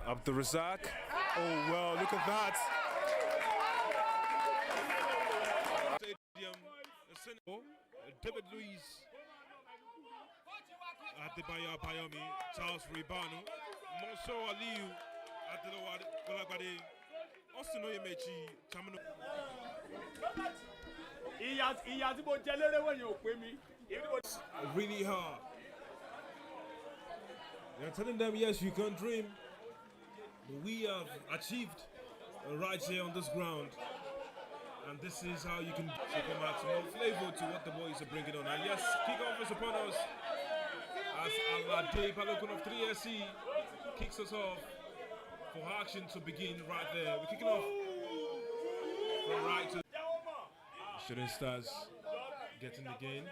Abdul Razak. Oh, well, look at that. Stadium, David Luiz. Adebayo Bayomi, Charles Ribano, Monso Aliu, Adelawade, Golagade, Austin Oyemechi, Chamano. Really hard. You're telling them, yes, you can dream. But we have achieved right here on this ground. And this is how you can come out more flavor to what the boys are bringing on. And yes, kickoff is upon us. As Alade Palokun of 3SC kicks us off for action to begin right there. We're kicking off from right to Shooting Stars getting the gain.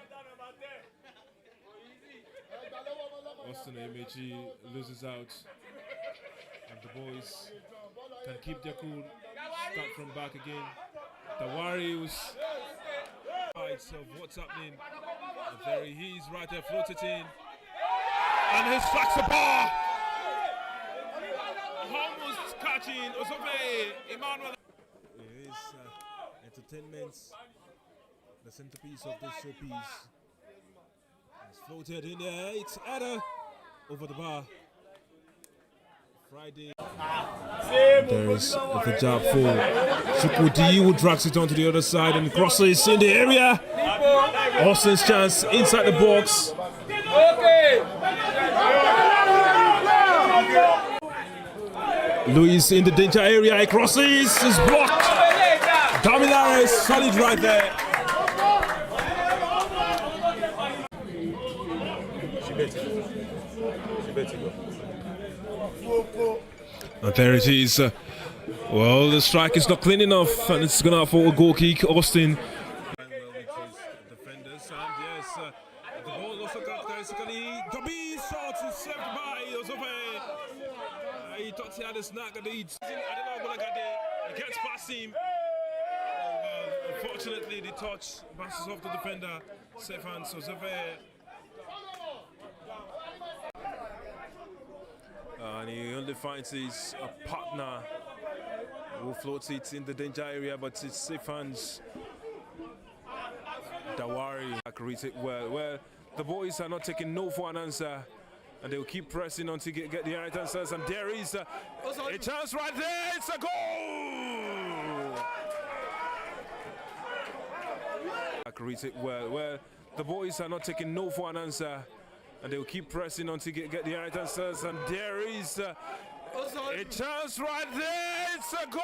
Austin Emechi loses out. And the boys can keep their cool, start from back again. The Warriors fights of what's happening. And there he is right there, floated in. And he strikes the bar! Almost catching Osobe Emmanuel. It is entertainment, the centerpiece of this showpiece. It's floated in there, it's Ada over the bar. Friday. There is the job for Shukudi, who drags it onto the other side and crosses in the area. Austin's chance inside the box. Luis in the danger area, he crosses, is blocked. Damilares solid right there. And there it is. Well, the strike is not clean enough, and it's gonna for a goal kick. Austin. Defenders, and yes, the ball also characteristically. Gabi shot is saved by Osofe. He thought he had a snag at the eat. I don't know what I got there. He gets past him. Unfortunately, the touch passes off the defender. Safe hands, Osofe. And he only finds his partner who floats it in the danger area, but it's safe hands. Dawari reads it well. Well, the boys are not taking no for an answer, and they will keep pressing until they get the right answers. And there is a chance right there. It's a goal. Reads it well. Well, the boys are not taking no for an answer, and they will keep pressing until they get the right answers. And there is a chance right there. It's a goal.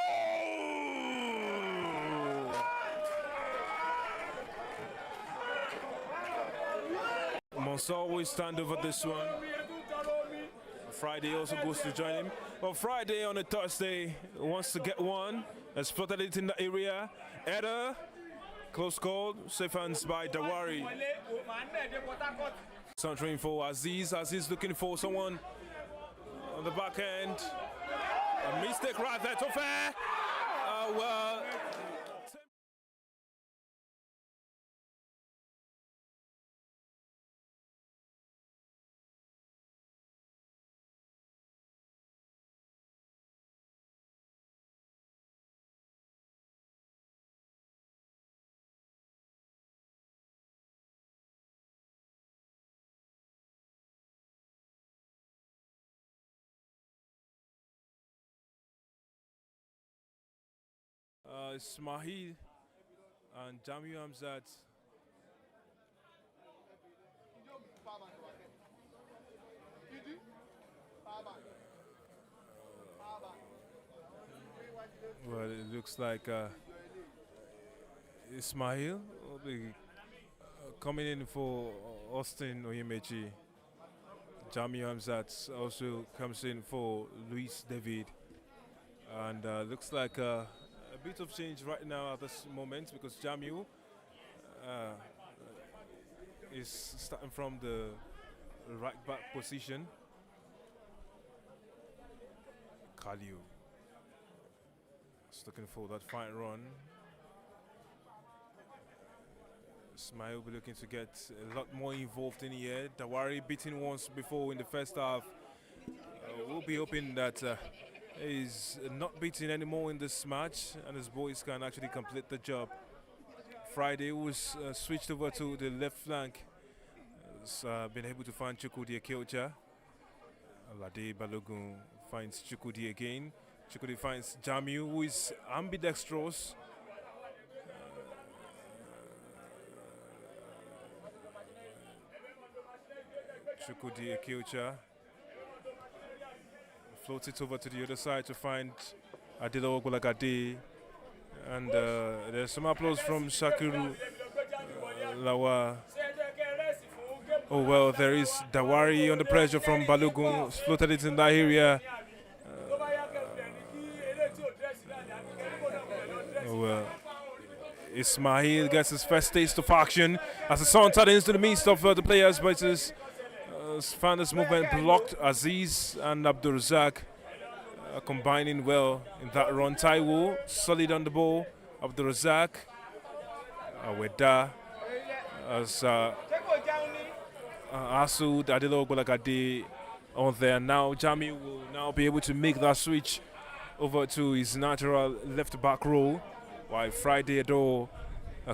Must always stand over this one. Friday also goes to join him. But Friday on a Thursday wants to get one. Has floated it in the area. Eder, close call, safe hands by Dawari. Centering for Aziz. Aziz looking for someone on the back end. A mistake right there, too fair. Well. Ismail and Jamiu Hamzat. Well, it looks like Ismail will be coming in for Austin Oyemechi. Jamiu Hamzat also comes in for Luis David. And looks like a bit of change right now at this moment because Jamiu is starting from the right back position. Kaliu is looking for that fine run. Ismail will be looking to get a lot more involved in here. Dawari beaten once before in the first half. We'll be hoping that he's not beaten anymore in this match and his boys can actually complete the job. Friday was switched over to the left flank. Has been able to find Chukwudi Akeocha. Alade Balogun finds Chukwudi again. Chukwudi finds Jamiu, who is ambidextrous. Chukwudi Akeocha floats it over to the other side to find Adilo Ogbolagade. And there's some applause from Shakiru Lawa. Oh well, there is Dawari under pressure from Balogun. Floated it in that area. Oh well. Ismail gets his first taste of action as the sun turns into the midst of the players, but it's found this movement blocked. Aziz and Abdulrazak combining well in that run. Taiwo solid on the ball. Abdulrazak, Aweda, as Asud Adilo Ogbolagade on there. Now Jami will now be able to make that switch over to his natural left back role, while Friday Ado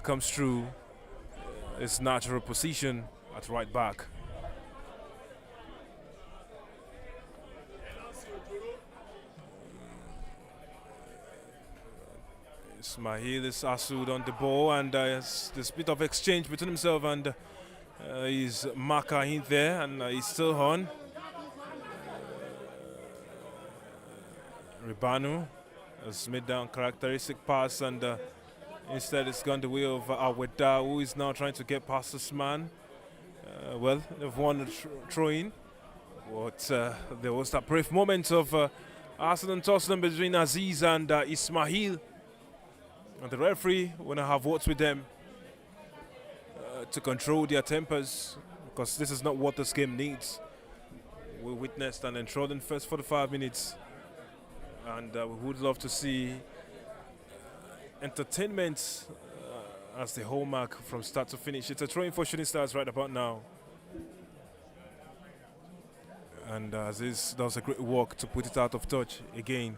comes through his natural position at right back. Ismail is Asud on the ball, and there's this bit of exchange between himself and his marker in there, and he's still on. Ribanu has made down characteristic pass, and instead it's gone the way of Aweda, who is now trying to get past this man. Well, they've won the throw-in, but there was that brief moment of Arsenal tussling between Aziz and Ismail. And the referee want to have words with them to control their tempers, because this is not what this game needs. We witnessed an enthralling first 45 minutes, and we would love to see entertainment as the hallmark from start to finish. It's a throw-in for Shooting Stars right about now. And Aziz does a great work to put it out of touch again.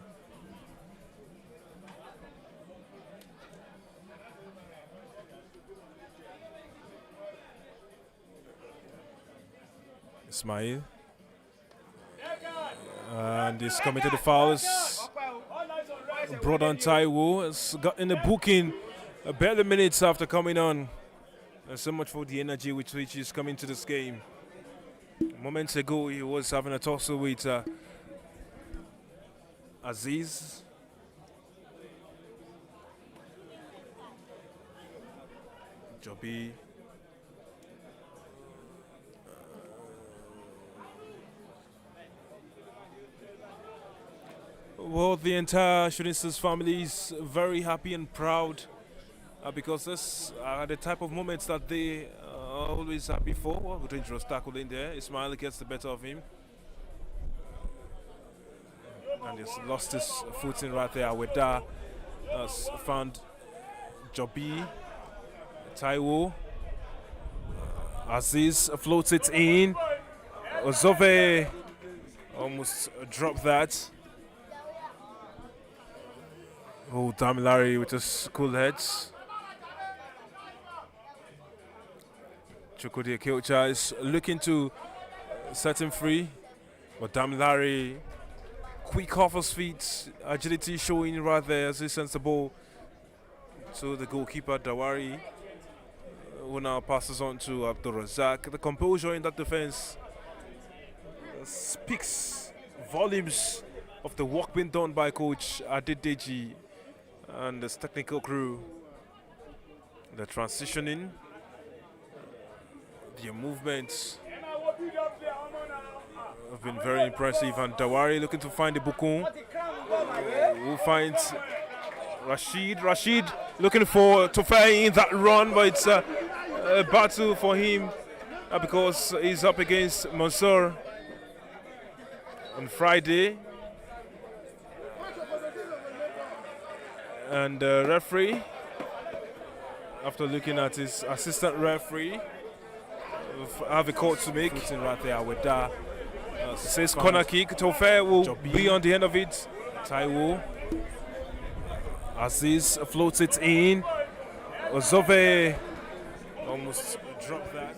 Ismail, and he's committed the fouls. Brought on Taiwo has got in the booking barely minutes after coming on. And so much for the energy with which he's coming to this game. Moments ago he was having a tussle with Aziz. Joby. Well, the entire Shooting Stars family is very happy and proud because this are the type of moments that they are always happy for. Well, dangerous tackle in there. Ismail gets the better of him. And he's lost his footing right there. Aweda has found Joby. Taiwo. Aziz floats it in. Ozove almost dropped that. Oh, Damilari with his cool heads. Chukwudi Akeocha is looking to set him free, but Damilari, quick off his feet, agility showing right there as he sends the ball to the goalkeeper Dawari, who now passes on to Abdul Razak. The composure in that defense speaks volumes of the work being done by Coach Adedeji and his technical crew. The transitioning, their movements have been very impressive. And Dawari looking to find the Bukun, who finds Rashid. Rashid looking for Tofai in that run, but it's a battle for him because he's up against Mansour on Friday. And the referee, after looking at his assistant referee, have a call to make. Putting right there with that. Says corner kick. Tofai will be on the end of it. Taiwo. Aziz floats it in. Ozove almost dropped that.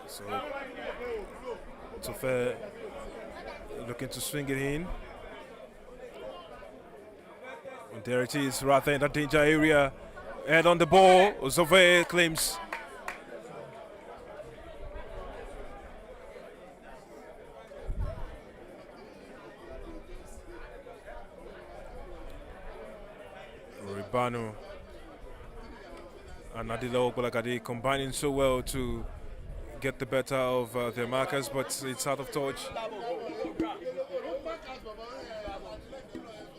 So Tofai looking to swing it in. And there it is, right there in that danger area. Head on the ball. Ozove claims. Ribano and Adila Obolagade combining so well to get the better of their markers, but it's out of touch.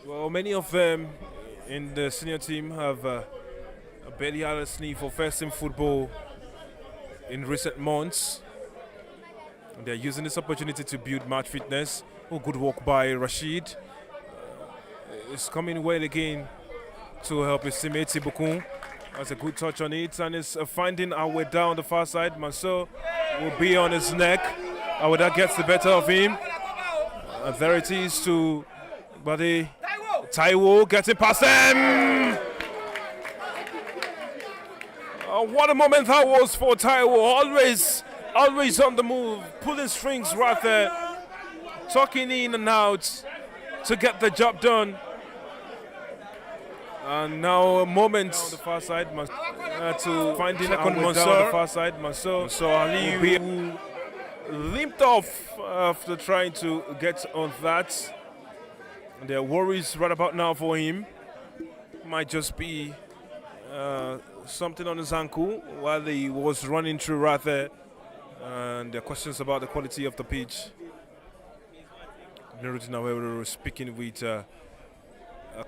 Well, many of them in the senior team have barely had a sniff for first team football in recent months. And they're using this opportunity to build match fitness. Oh, good work by Rashid. It's coming well again to help his teammate Ibukun. That's a good touch on it, and it's finding our way down the far side. Mansour will be on his neck. Aweda gets the better of him. And there it is to Buddy Taiwo getting past them. What a moment that was for Taiwo. Always on the move, pulling strings right there, tucking in and out to get the job done. And now a moment on the far side to find the second Mansour on the far side. Mansour Ali who limped off after trying to get on that. And there are worries right about now for him. Might just be something on his ankle while he was running through right there. And there are questions about the quality of the pitch. Nerutina Weweru speaking with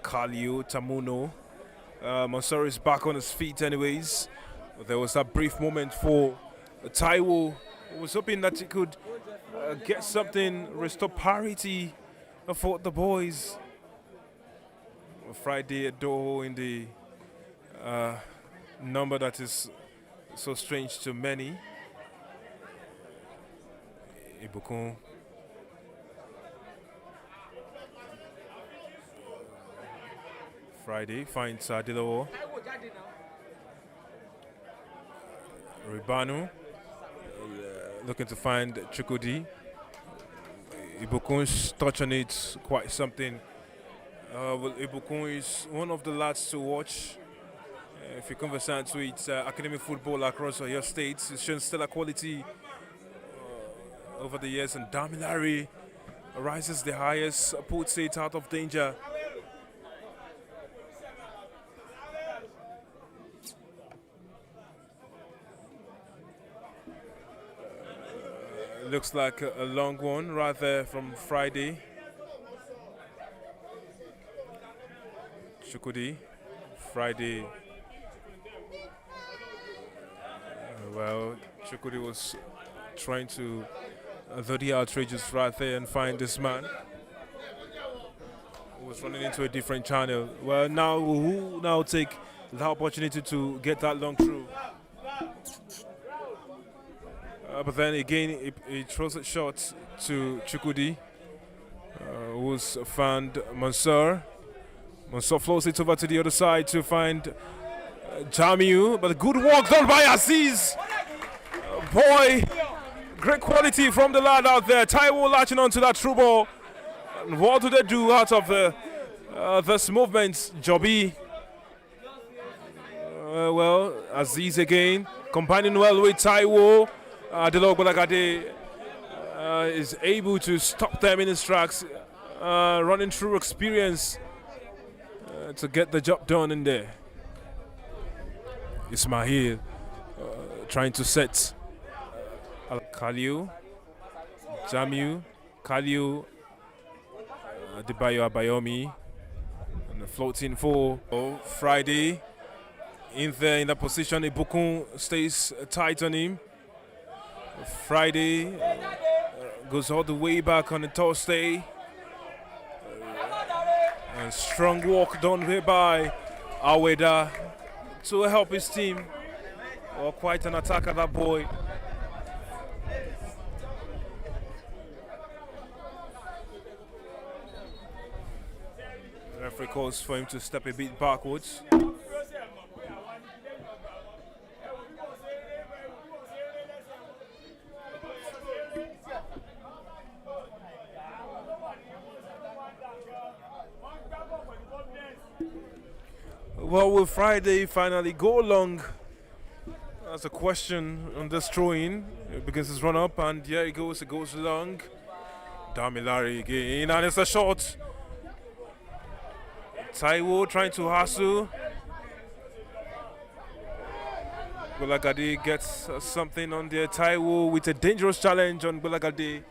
Kalio Tamuno. Mansour is back on his feet anyways. There was that brief moment for Taiwo, who was hoping that he could get something, restore parity for the boys. Friday at Doho in the number that is so strange to many. Ibukun. Friday finds Dilawo. Ribanu looking to find Chukudi. Ibukun's touch on it, quite something. Well, Ibukun is one of the lads to watch. If you conversant with academic football across your states, it's shown stellar quality over the years, and Damilari rises the highest, puts it out of danger. Looks like a long one right there from Friday. Chukudi, Friday. Well, Chukudi was trying to the outrageous right there and find this man who was running into a different channel. Well, now who now take the opportunity to get that long through? But then again, he throws it short to Chukudi, who's found Mansour. Mansour flows it over to the other side to find Jamiu, but good work done by Aziz. Boy, great quality from the lad out there. Taiwo latching onto that through ball. And what do they do out of the this movement, Joby. Well, Aziz again, combining well with Taiwo. Adelok Bolagade is able to stop them in his tracks, running through experience to get the job done in there. Ismail trying to set Kaliu, Jamiu, Kaliu, Adebayo Abayomi, and the floating for Friday. In there in that position, Ibukun stays tight on him. Friday goes all the way back on the Thursday. And strong work done here by Aweda to help his team. Oh, quite an attacker, that boy. The referee calls for him to step a bit backwards. Well, will Friday finally go long? That's a question on this throw-in. It begins his run up, and yeah, it goes long. Damilari again, and it's a shot. Taiwo trying to hustle. Bolagade gets something on there. Taiwo with a dangerous challenge on Bolagade.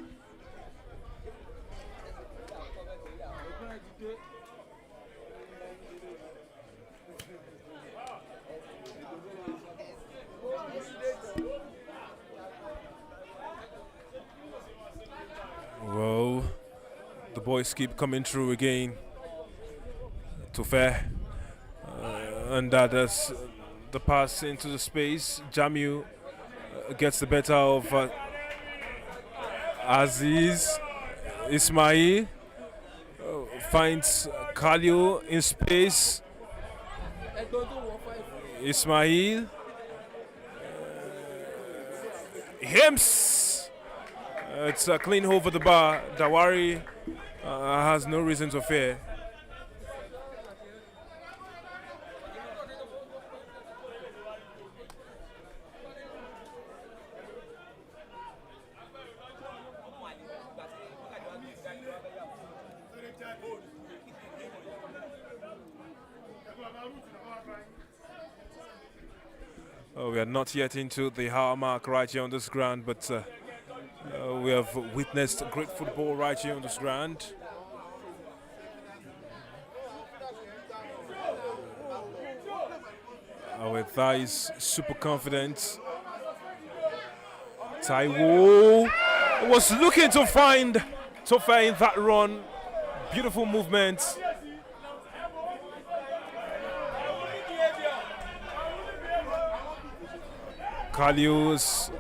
Well, the boys keep coming through again. Tufe, and that's the pass into the space. Jamiu gets the better of Aziz. Ismail finds Khalil in space. Ismail Hims. It's a clean over the bar. Dawari has no reason to fear. Oh, we are not yet into the hour mark right here on this ground, but we have witnessed great football right here on this ground. Our thigh is super confident. Taiwo was looking to find Tofa in that run. Beautiful movement. Kaliu's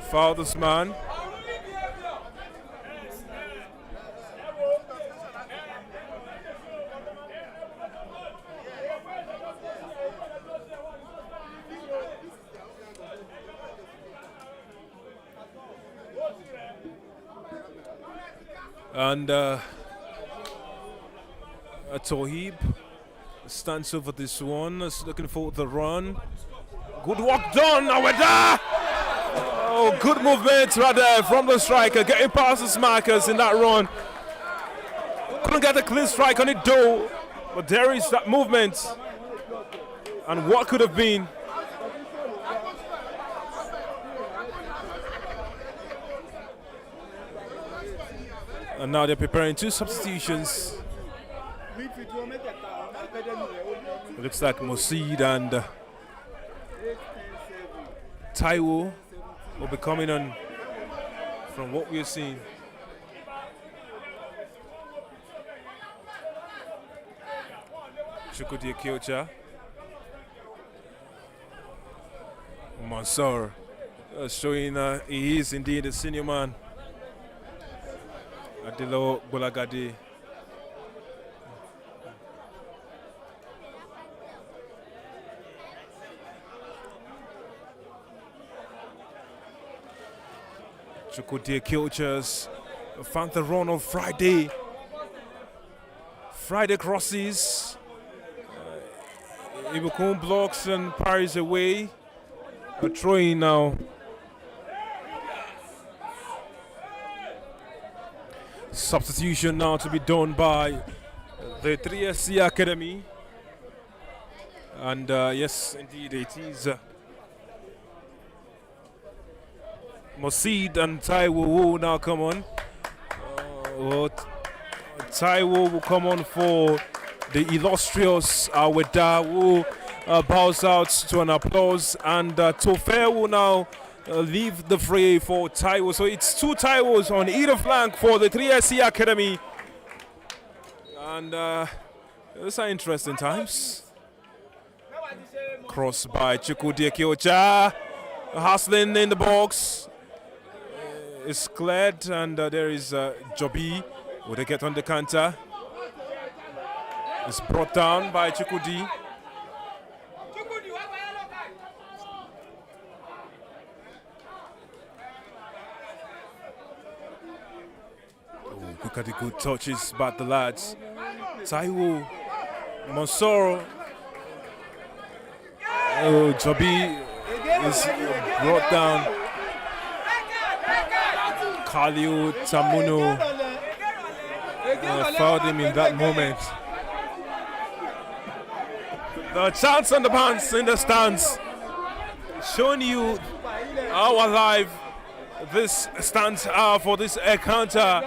father's man. And Tohib stands over this one, is looking for the run. Good work done, Aweda! Oh, good movement right there from the striker, getting past his markers in that run. Couldn't get a clean strike on it though, but there is that movement. And what could have been? And now they're preparing two substitutions. It looks like Mosid and Taiwo will be coming on from what we're seeing. Chukwudi Kyocha. Mansour showing he is indeed a senior man. Adilo Bolagade. Chukwudi Kyochas found the run on Friday. Friday crosses. Ibukun blocks and parries away. A throw-in now. Substitution now to be done by the 3SC Academy. And yes, indeed, it is Mosid and Taiwo will now come on. Taiwo will come on for the illustrious Aweda, who bows out to an applause, and Tofe will now leave the fray for Taiwo. So it's 2 Taiwos on either flank for the 3SC Academy, and those are interesting times. Cross by Chukwudekiocha, hustling in the box. Is cleared, and there is Jobi. Will they get on the counter? It's brought down by Chukwudi. Oh, look at the good touches by the lads. Taiwo, Monsoro. Oh, Jobi is brought down. Khalil Tamuno fouled him in that moment. The chance on the pants in the stands, showing you how alive this stands are for this encounter.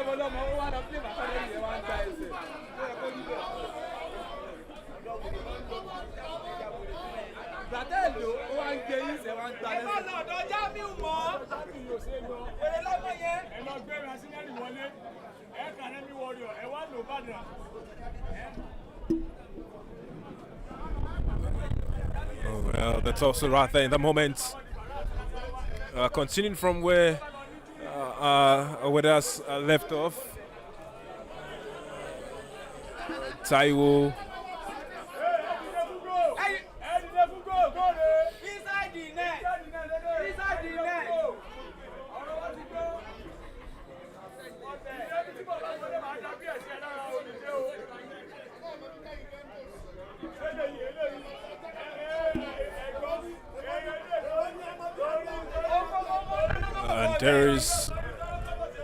Oh, well, that's also right there in the moment. Continuing from where us left off. Taiwo. And there is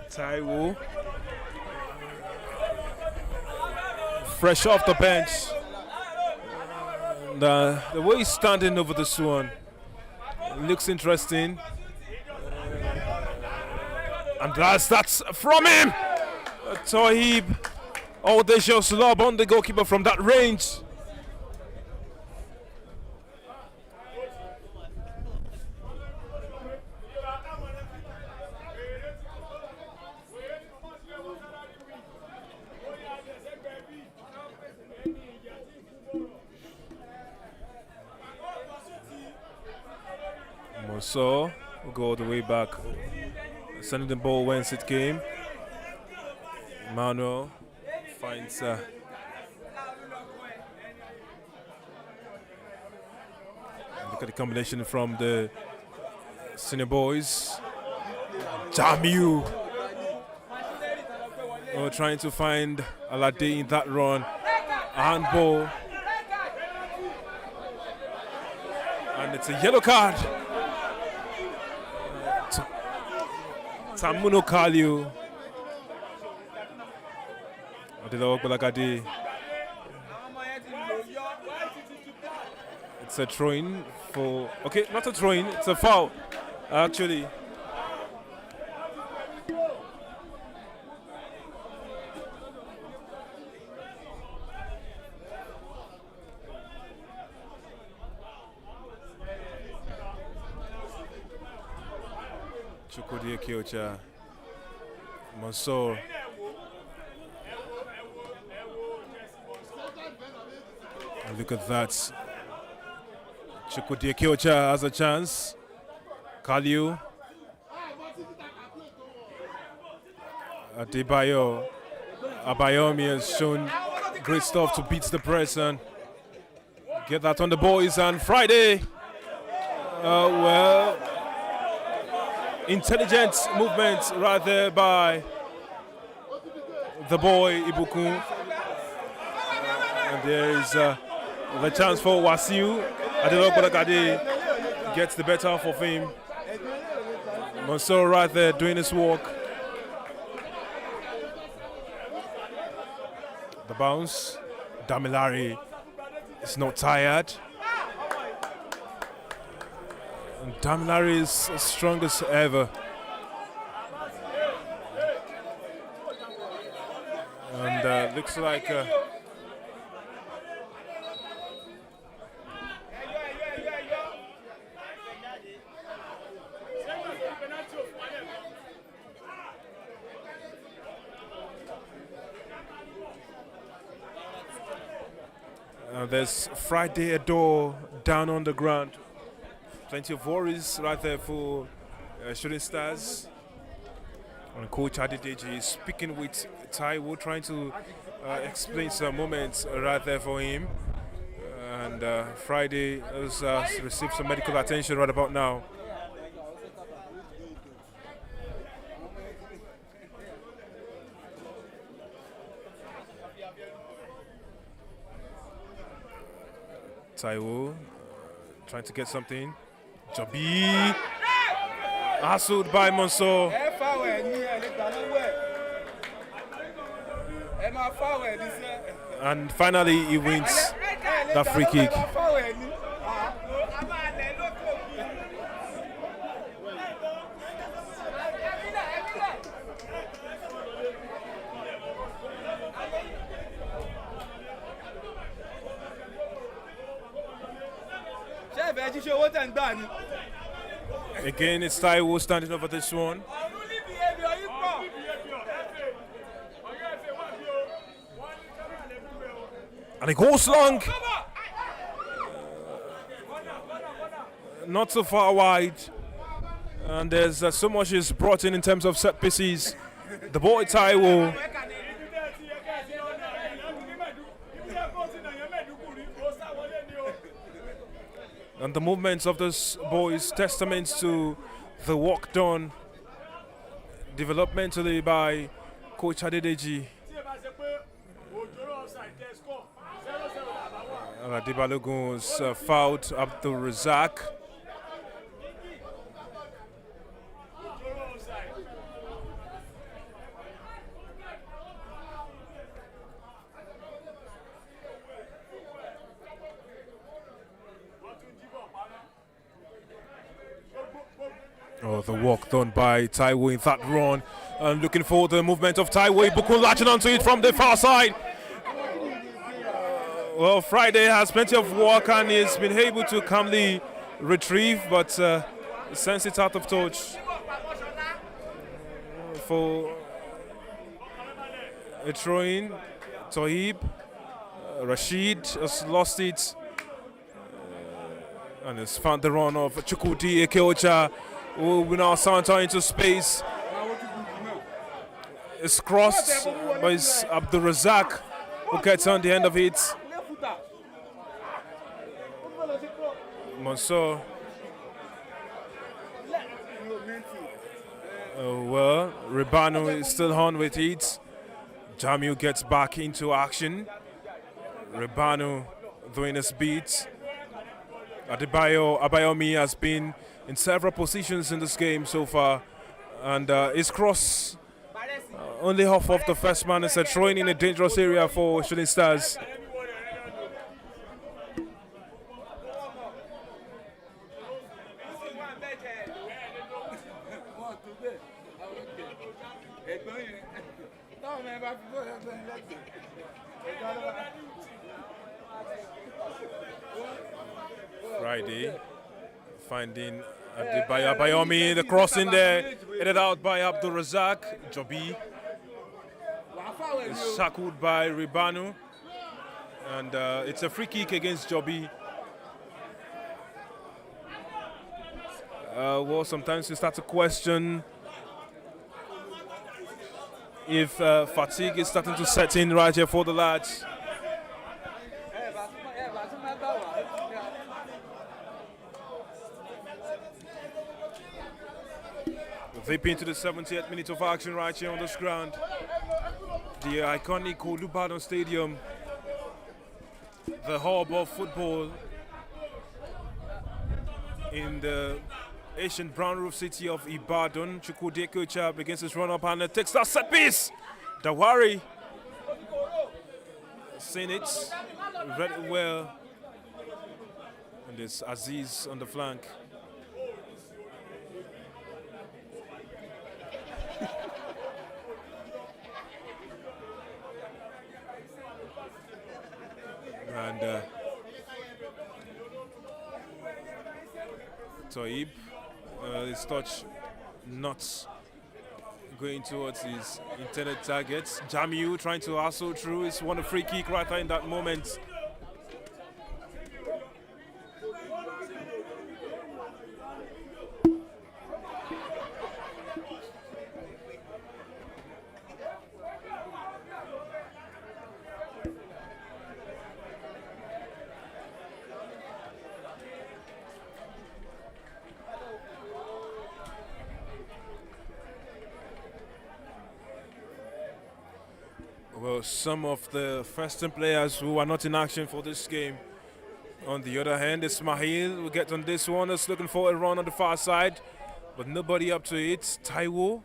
Taiwo, fresh off the bench. And, the way he's standing over this one looks interesting. And that's from him. Tohib, audacious lob on the goalkeeper from that range. So we'll go all the way back, sending the ball whence it came. Manuel finds look at the combination from the senior boys. Jamiu trying to find Alade in that run. Handball, and it's a yellow card. Tamuno Kaliu. It's a throw-in for... Okay, not a throw-in, it's a foul, actually. Chukwudi Ekiocha, Mansour. And look at that. Chukwudi Ekiocha has a chance. Kaliu. Adebayo. Abayomi has shown great stuff to beat the press and get that on the boys. And Friday, well, intelligent movement right there by the boy Ibukun. And there is the chance for Wasiu. Adelok Badakade gets the better half of him. Mansour right there doing his work. The bounce. Damilare is not tired. And Damilare is as strong as ever. And looks like there's Friday Adore down on the ground. Plenty of worries right there for Shooting Stars. And Coach Adedeji is speaking with Taiwo, trying to explain some moments right there for him. And Friday has received some medical attention right about now. Taiwo trying to get something. Jobi hassled by Mansour. And finally he wins that free kick. Again, it's Taiwo standing over this one. And it goes long. Not so far wide. And there's so much is brought in terms of set pieces. The boy Taiwo. And the movements of this boy is testaments to the work done developmentally by Coach Adedeji. Dibalogun's fouled Abdul Razak. Oh, the work done by Taiwo in that run. And looking for the movement of Taiwo. Ibukun latching onto it from the far side. Well, Friday has plenty of work and he's been able to calmly retrieve, but sends it out of touch. For a throw-in, Tohib, Rashid has lost it. And has found the run of Chukwudi Ekeocha, who will now saunter into space. It's crossed by Abdul Razak, who gets on the end of it. Mansour. Well, Ribano is still on with it. Jamil gets back into action. Ribano doing his beats. Abayomi has been in several positions in this game so far, and his cross only half of the first man is throwing in a dangerous area for Shooting Stars. Friday finding Abayomi, the cross in there, headed out by Abdul Razak. Jobi is shackled by Ribanu, and it's a free kick against Jobi. Well, sometimes you start to question if fatigue is starting to set in right here for the lads. Deep into the 70th minute of action right here on this ground. The iconic Olubadan Stadium. the hub of football in the ancient brown roof city of Ibadan. Chukwudi Ekeocha begins his run up and takes that set piece. Dawari seen it, read it well. And there's Aziz on the flank. And Toib, his touch not going towards his intended targets. Jamiu trying to hustle through. It's won a free kick right there in that moment. Well, some of the first-team players who are not in action for this game. On the other hand, Ismail will get on this one. Is looking for a run on the far side, but nobody up to it. Taiwo,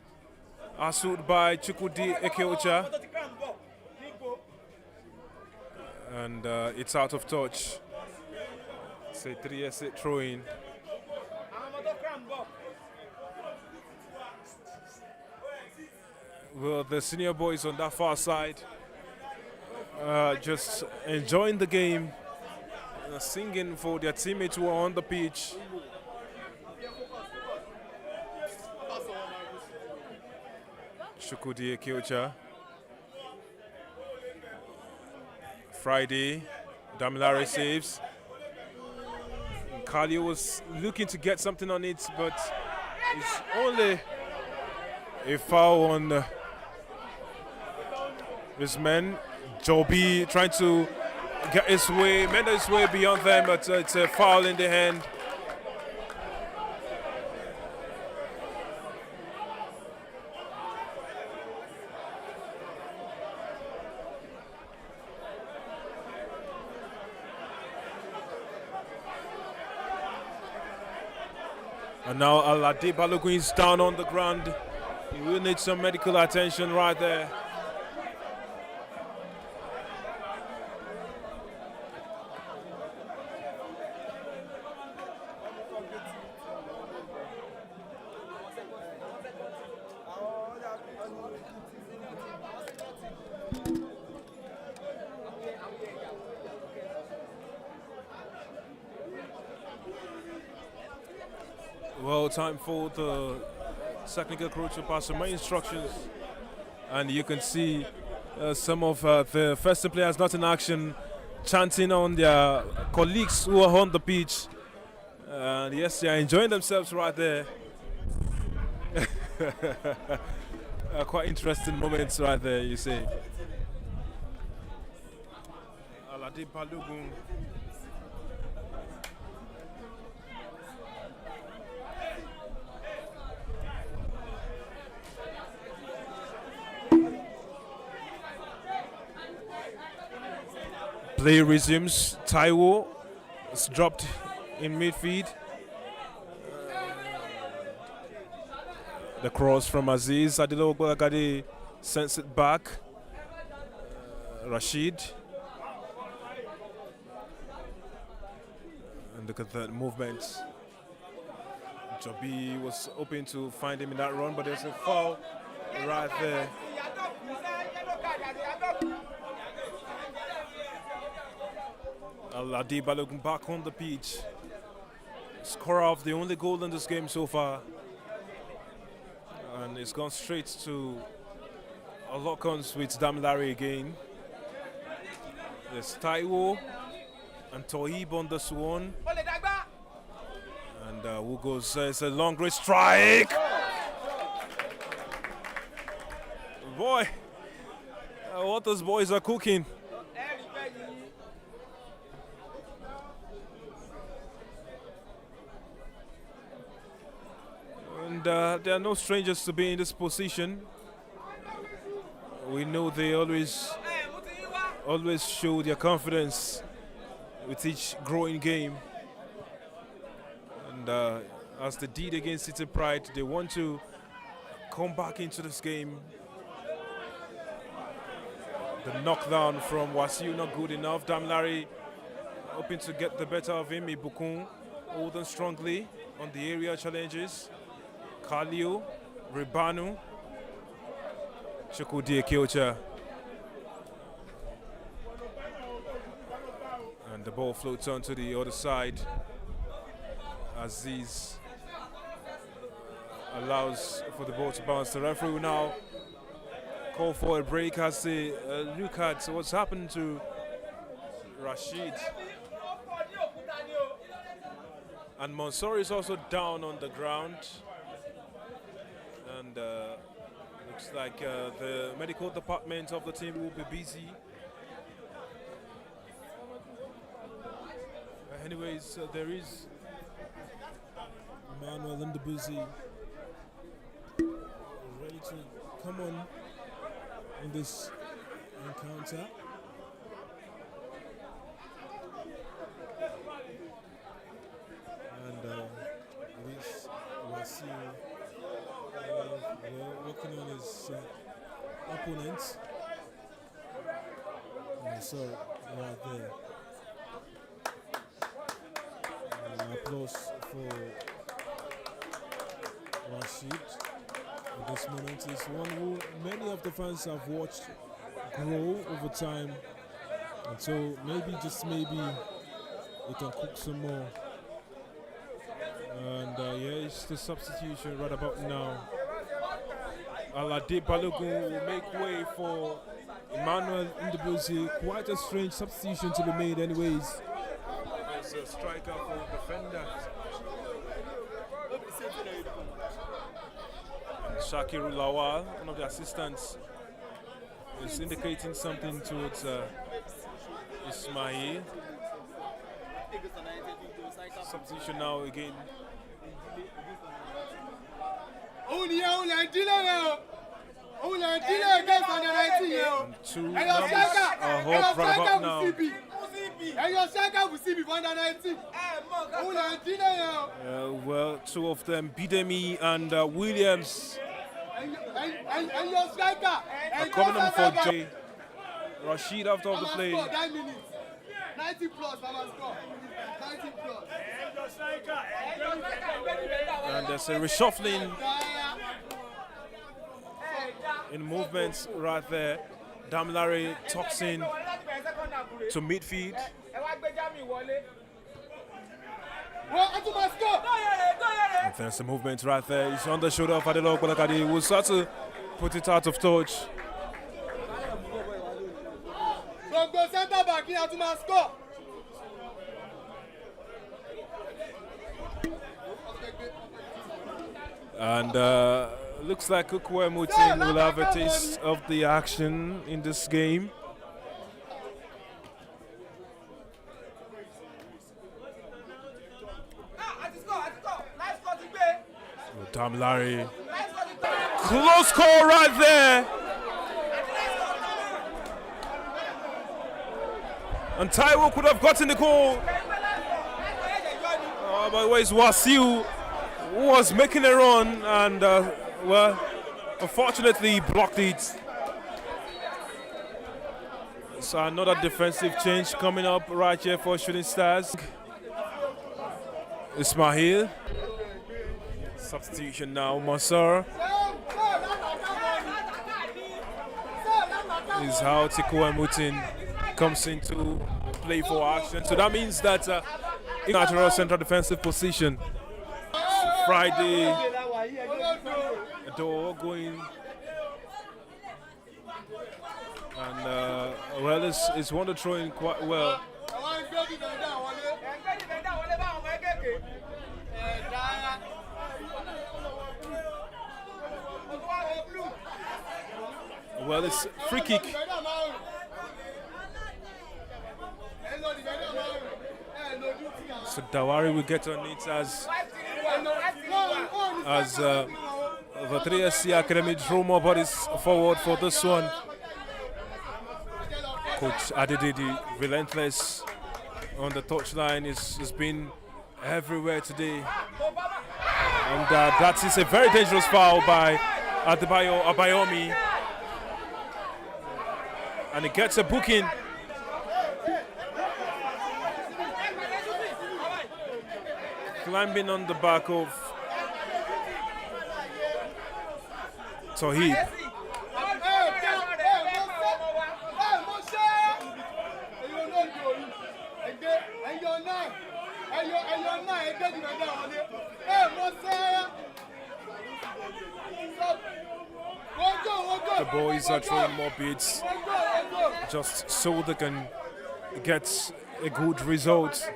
hustled by Chukwudi Ekeocha. And it's out of touch. It's a 3-8 throw-in. Well, the senior boys on that far side just enjoying the game, singing for their teammates who are on the pitch. Chukwudi Ekeocha. Friday, Damilare saves. Kali was looking to get something on it, but it's only a foul on his men. Joby trying to get his way, mend his way beyond them, but it's a foul in the hand. And now Alade Balogun is down on the ground. He will need some medical attention right there. Well, time for the technical coach to pass some more instructions, and you can see some of the first players not in action chanting on their colleagues who are on the pitch. And yes, they are enjoying themselves right there. Quite interesting moments right there, you see. Alade Balogun. Play resumes. Taiwo is dropped in midfield. The cross from Aziz. Adilo Ogbagade sends it back. Rashid. And look at that movement. Joby was hoping to find him in that run, but there's a foul right there. Alade Balogun back on the pitch. Scorer of the only goal in this game so far. And it's gone straight to a lock-ons with Damilare again. There's Taiwo and Toib on this one. And who goes, it's a long range strike. Boy, what those boys are cooking. And they are no strangers to be in this position. We know they always show their confidence with each growing game. And as they did against City Pride, they want to come back into this game. The knockdown from Wasiu not good enough. Damilare hoping to get the better of him. Ibukun holding strongly on the area challenges. Kalio, Ribanu, Chukwudi Ekiocha. And the ball floats on to the other side. Aziz allows for the ball to bounce. The referee will now call for a break as they look at what's happened to Rashid. And Mansour is also down on the ground. And looks like the medical department of the team will be busy. Anyways, there is Emmanuel Ndebisi ready to come on in this encounter. And this Wasiu working on his opponent. So right there. Applause for Rashid. At this moment is one who many of the fans have watched grow over time, and so maybe, just maybe, he can cook some more. And yeah, it's the substitution right about now. Alade Balogun will make way for Emmanuel Ndebisi. Quite a strange substitution to be made anyways. There's a striker for defender. And Shakiru Lawal, one of the assistants, is indicating something towards Ismail. Substitution now again. And two numbers are hope right about now. Well, two of them, Bidemi and Williams, are coming on for J. Rashid after all the play. 90 plus, score. 90 plus. And there's a reshuffling in movements right there. Damilare tucks in to midfield. And there's a movement right there. He's on the shoulder of Adelok Balakadi. Will start to put it out of touch. And looks like Ukwemutin will have a taste of the action in this game. Damilare. Close call right there. And Taiwo could have gotten the goal. But it was Wasiu who was making a run and, well, unfortunately blocked it. So another defensive change coming up right here for Shooting Stars. Ismail. Substitution now, Mansour. Is how Tikouamutin comes into play for action. So that means that in natural central defensive position. Friday, the door going. And well, it's one to throw in quite well. Well, it's free kick. So Dawari will get on it as the 3SC Academy draw more bodies forward for this one. Coach Adedidi relentless on the touchline has been everywhere today. And that is a very dangerous foul by Adebayo Abayomi. And he gets a booking. Climbing on the back of Tohib. The boys are throwing more beats just so they can get a good result.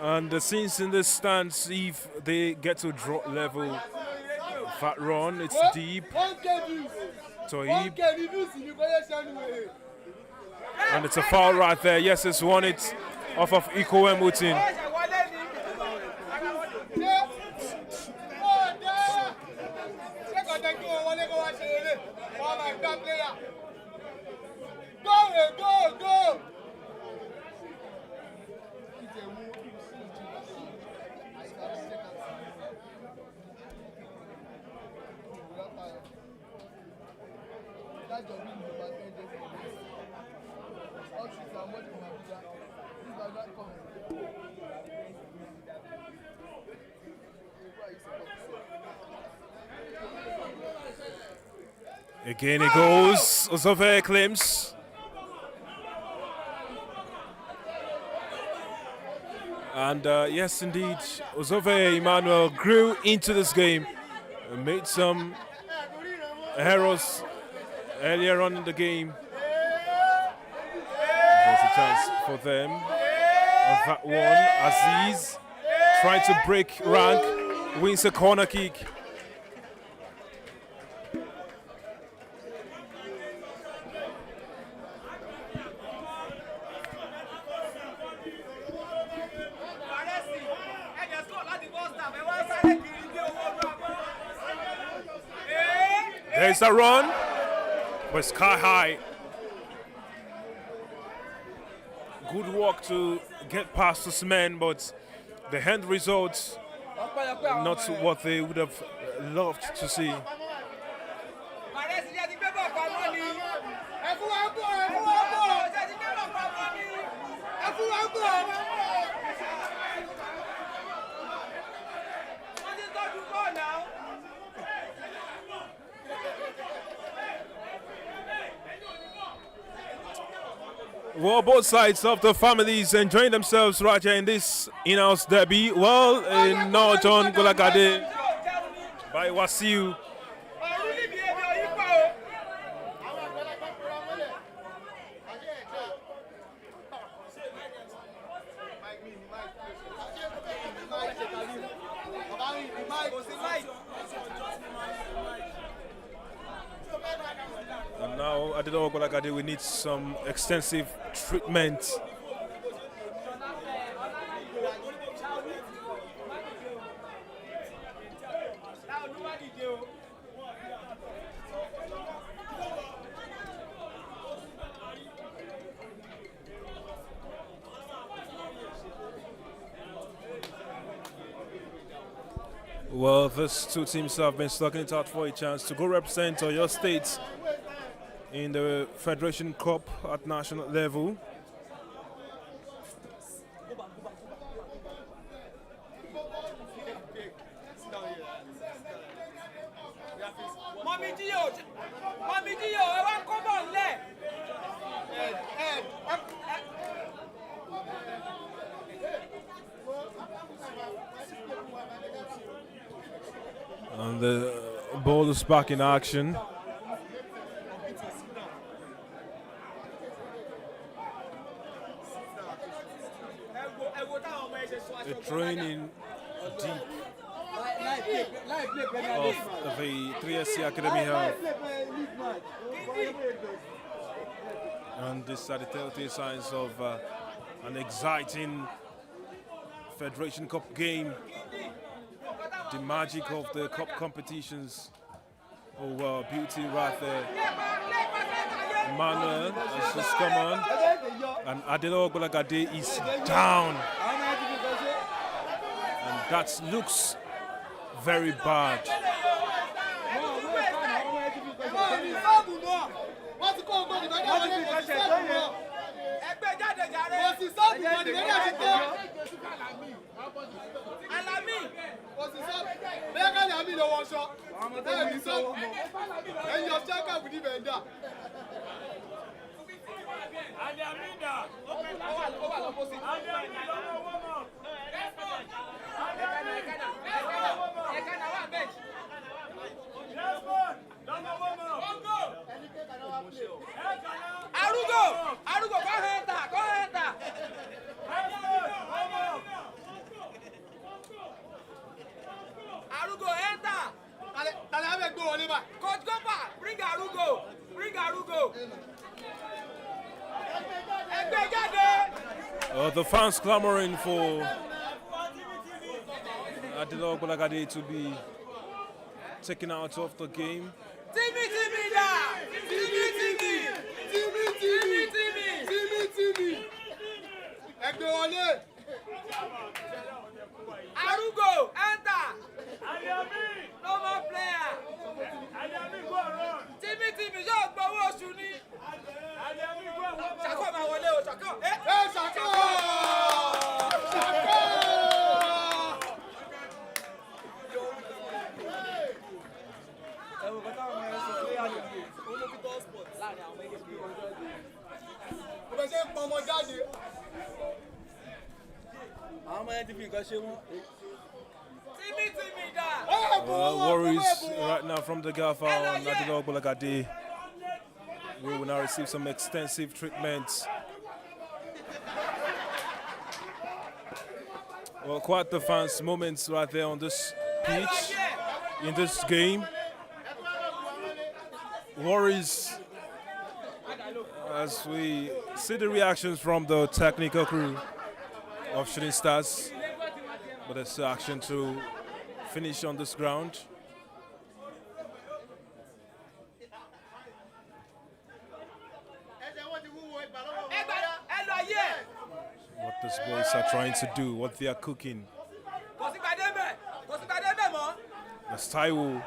And since in the stands, if they get to drop level, that run, it's deep. Tohib. And it's a foul right there. Yes, it's won it off of Iko Emutin. Go! Again he goes, Ozove claims. And yes indeed, Ozove Emmanuel grew into this game and made some errors earlier on in the game. There's a chance for them. And that one, Aziz trying to break rank, wins a corner kick. There's a run, but sky high. Good work to get past this man, but the end results not what they would have loved to see. Well, both sides of the families enjoying themselves right here in this in-house derby. Well, in Norton Golagade by Wasiu. And now at the Golagade, we need some extensive treatment. Well, these two teams have been slugging it out for a chance to go represent your states in the Federation Cup at national level. And the ball is back in action. The training deep of the 3SC Academy Health. And these are the telltale signs of an exciting Federation Cup game. The magic of the cup competitions. Oh wow, beauty right there. Manuel has just come on. And Adelo Golagade is down. And that looks very bad. Arugo, go ahead. Arugo, enter. Coach Gopa, bring Arugo. The fans clamoring for Adelo Golagade to be taken out of the game. Timmy. Arugo, enter. No more player. Timmy, yóò gbowó oṣù ni. Ṣàkó máa wọlé o, Ṣàkó. Ṣàkó. Worries right now from the gaffer on Adelo Golagade. We will now receive some extensive treatment. Well, quite the fans moments right there on this pitch in this game. Worries as we see the reactions from the technical crew of Shooting Stars, but it's action to finish on this ground. What these boys are trying to do, what they are cooking. That's Taiwo,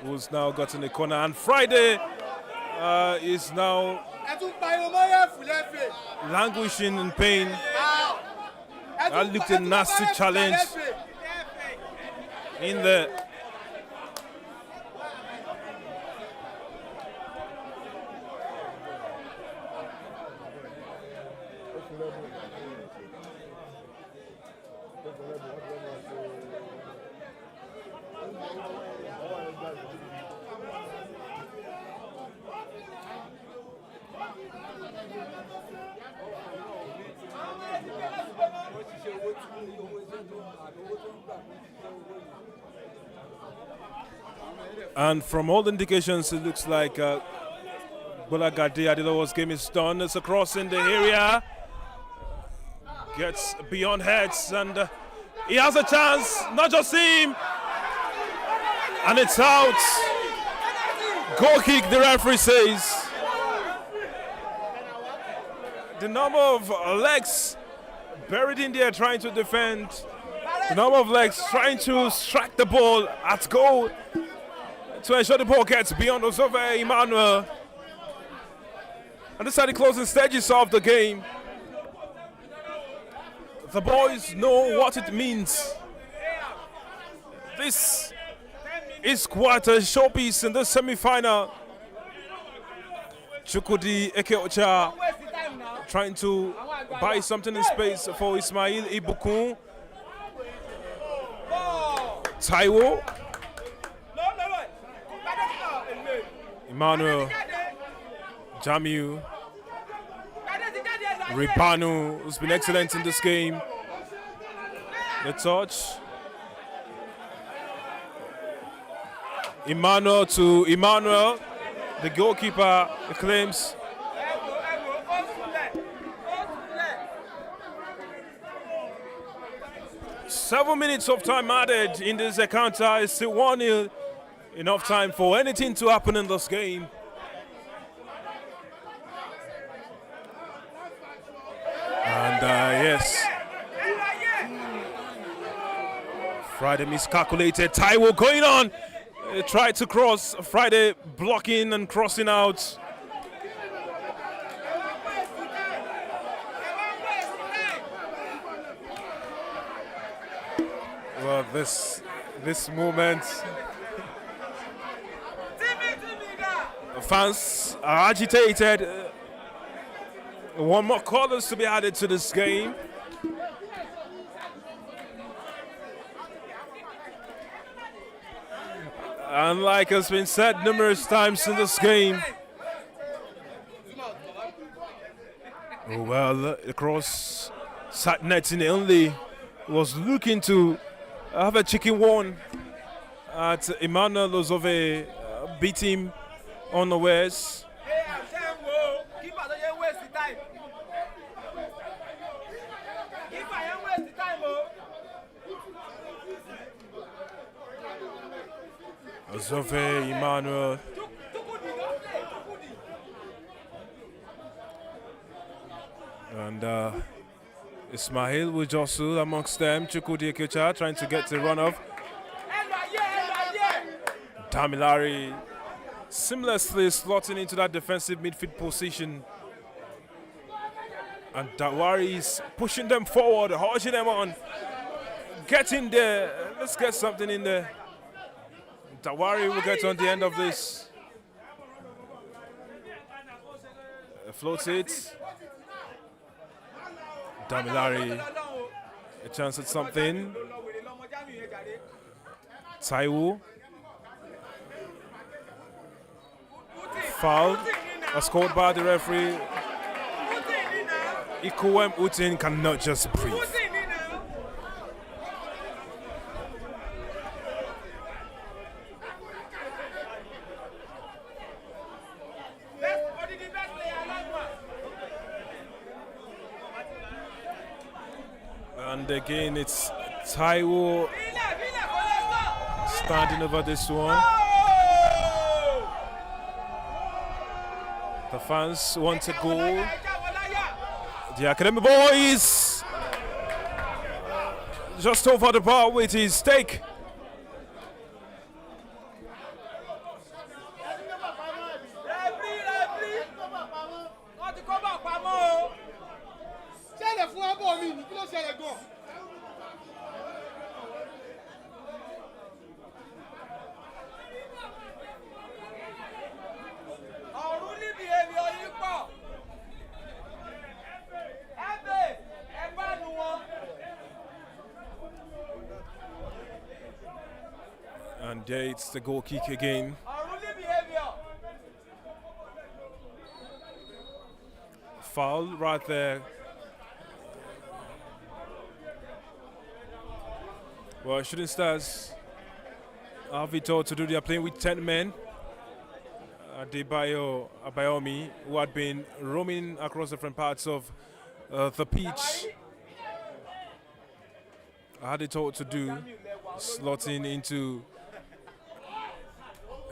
who's now got in the corner, and Friday is now languishing in pain. That looked a nasty challenge in there. And from all indications, it looks like Golagade Adelowo's game is done. It's a cross in the area. Gets beyond heads, and he has a chance. Not just him. And it's out. Goal kick, the referee says. The number of legs buried in there trying to defend. The number of legs trying to strike the ball at goal to ensure the ball gets beyond Osove Emmanuel. And this are the closing stages of the game. The boys know what it means. This is quite a showpiece in the semi-final. Chukwudi Ekeocha trying to buy something in space for Ismail Ibukun. Taiwo. Emmanuel. Jamiu. Ripanu, who's been excellent in this game. The touch. Emmanuel to Emmanuel. The goalkeeper claims. Seven minutes of time added in this encounter. It's still 1-0. Enough time for anything to happen in this game. Yes. Friday miscalculated. Taiwo going on. Tried to cross. Friday blocking and crossing out. Well, this moment, fans are agitated. One more colours to be added to this game. And like has been said numerous times in this game, oh, well, the cross sat netting only was looking to have a chicken one at Emmanuel Lozove, beat him unawares. Lozove, Emmanuel. And Ismail Wujosu amongst them. Chukwudi Ekiocha trying to get the run off. Damilari seamlessly slotting into that defensive midfield position. And Dawari is pushing them forward, urging them on. Get in there. Let's get something in there. Dawari will get on the end of this. Floats it. Damilari, a chance at something. Taiwo. Foul. A scored by the referee. Ikuwem Utin cannot just breathe. And again, it's Taiwo standing over this one. The fans want a goal. The Academy boys just over the bar with his stake. And there it's the goal kick again. Foul right there. Well, Shooting Stars have been told to do. They are playing with 10 men. Adebayo Abayomi, who had been roaming across different parts of the pitch, had it told to do, slotting into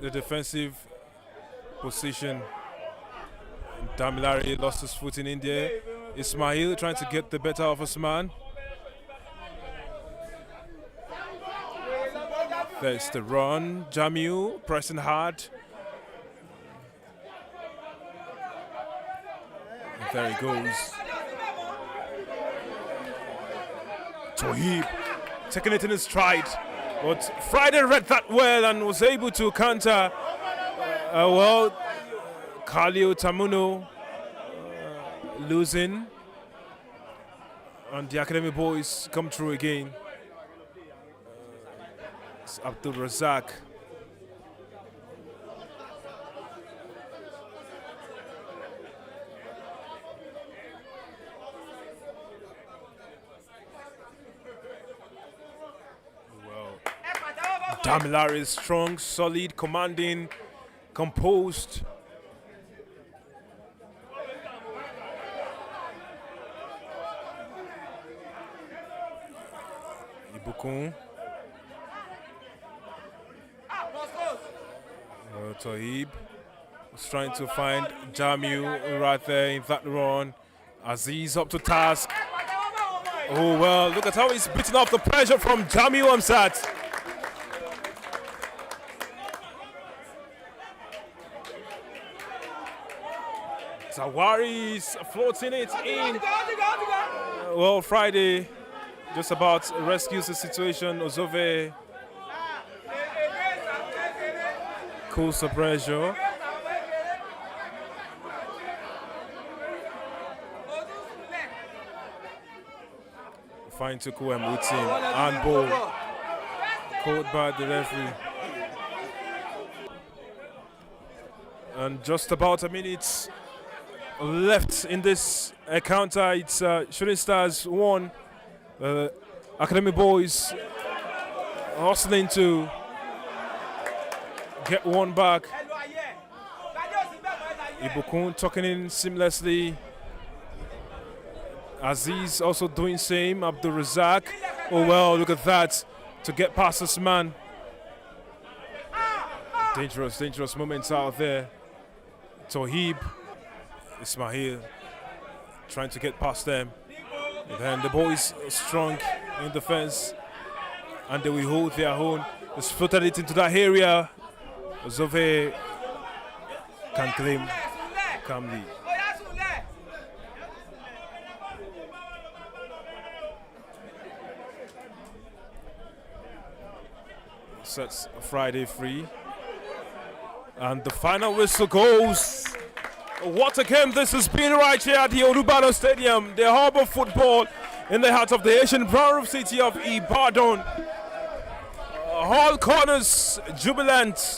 the defensive position. Damilari lost his footing in there. Ismail trying to get the better of his man. There's the run. Jamiu pressing hard. And there he goes. Tohib taking it in his stride. But Friday read that well and was able to counter. Khalil Tamuno losing. And the Academy boys come through again. It's Abdul Razak. Damilari is strong, solid, commanding, composed. Ibukun. Tohib was trying to find Jamiu right there in that run. Aziz up to task. Oh, well, look at how he's beating off the pressure from Jamiu Amsat. Zawari's floating it in. Well, Friday just about rescues the situation. Ozove cools the pressure. Fine to Kuem with him. Handball called by the referee. And just about a minute left in this encounter. It's Shooting Stars 1. Academy Boys hustling to get one back. Ibukun tucking in seamlessly. Aziz also doing same. Abdul Razak. Oh well, look at that. To get past this man. Dangerous moments out there. Tohib, Ismail trying to get past them. And then the boys strong in defense. And they will hold their own. Just floated it into that area. Zove can claim calmly. Sets Friday free. And the final whistle goes. What a game this has been right here at the Olubano Stadium, the hub of football in the heart of the Asian Brown city of Ibadan. All corners jubilant.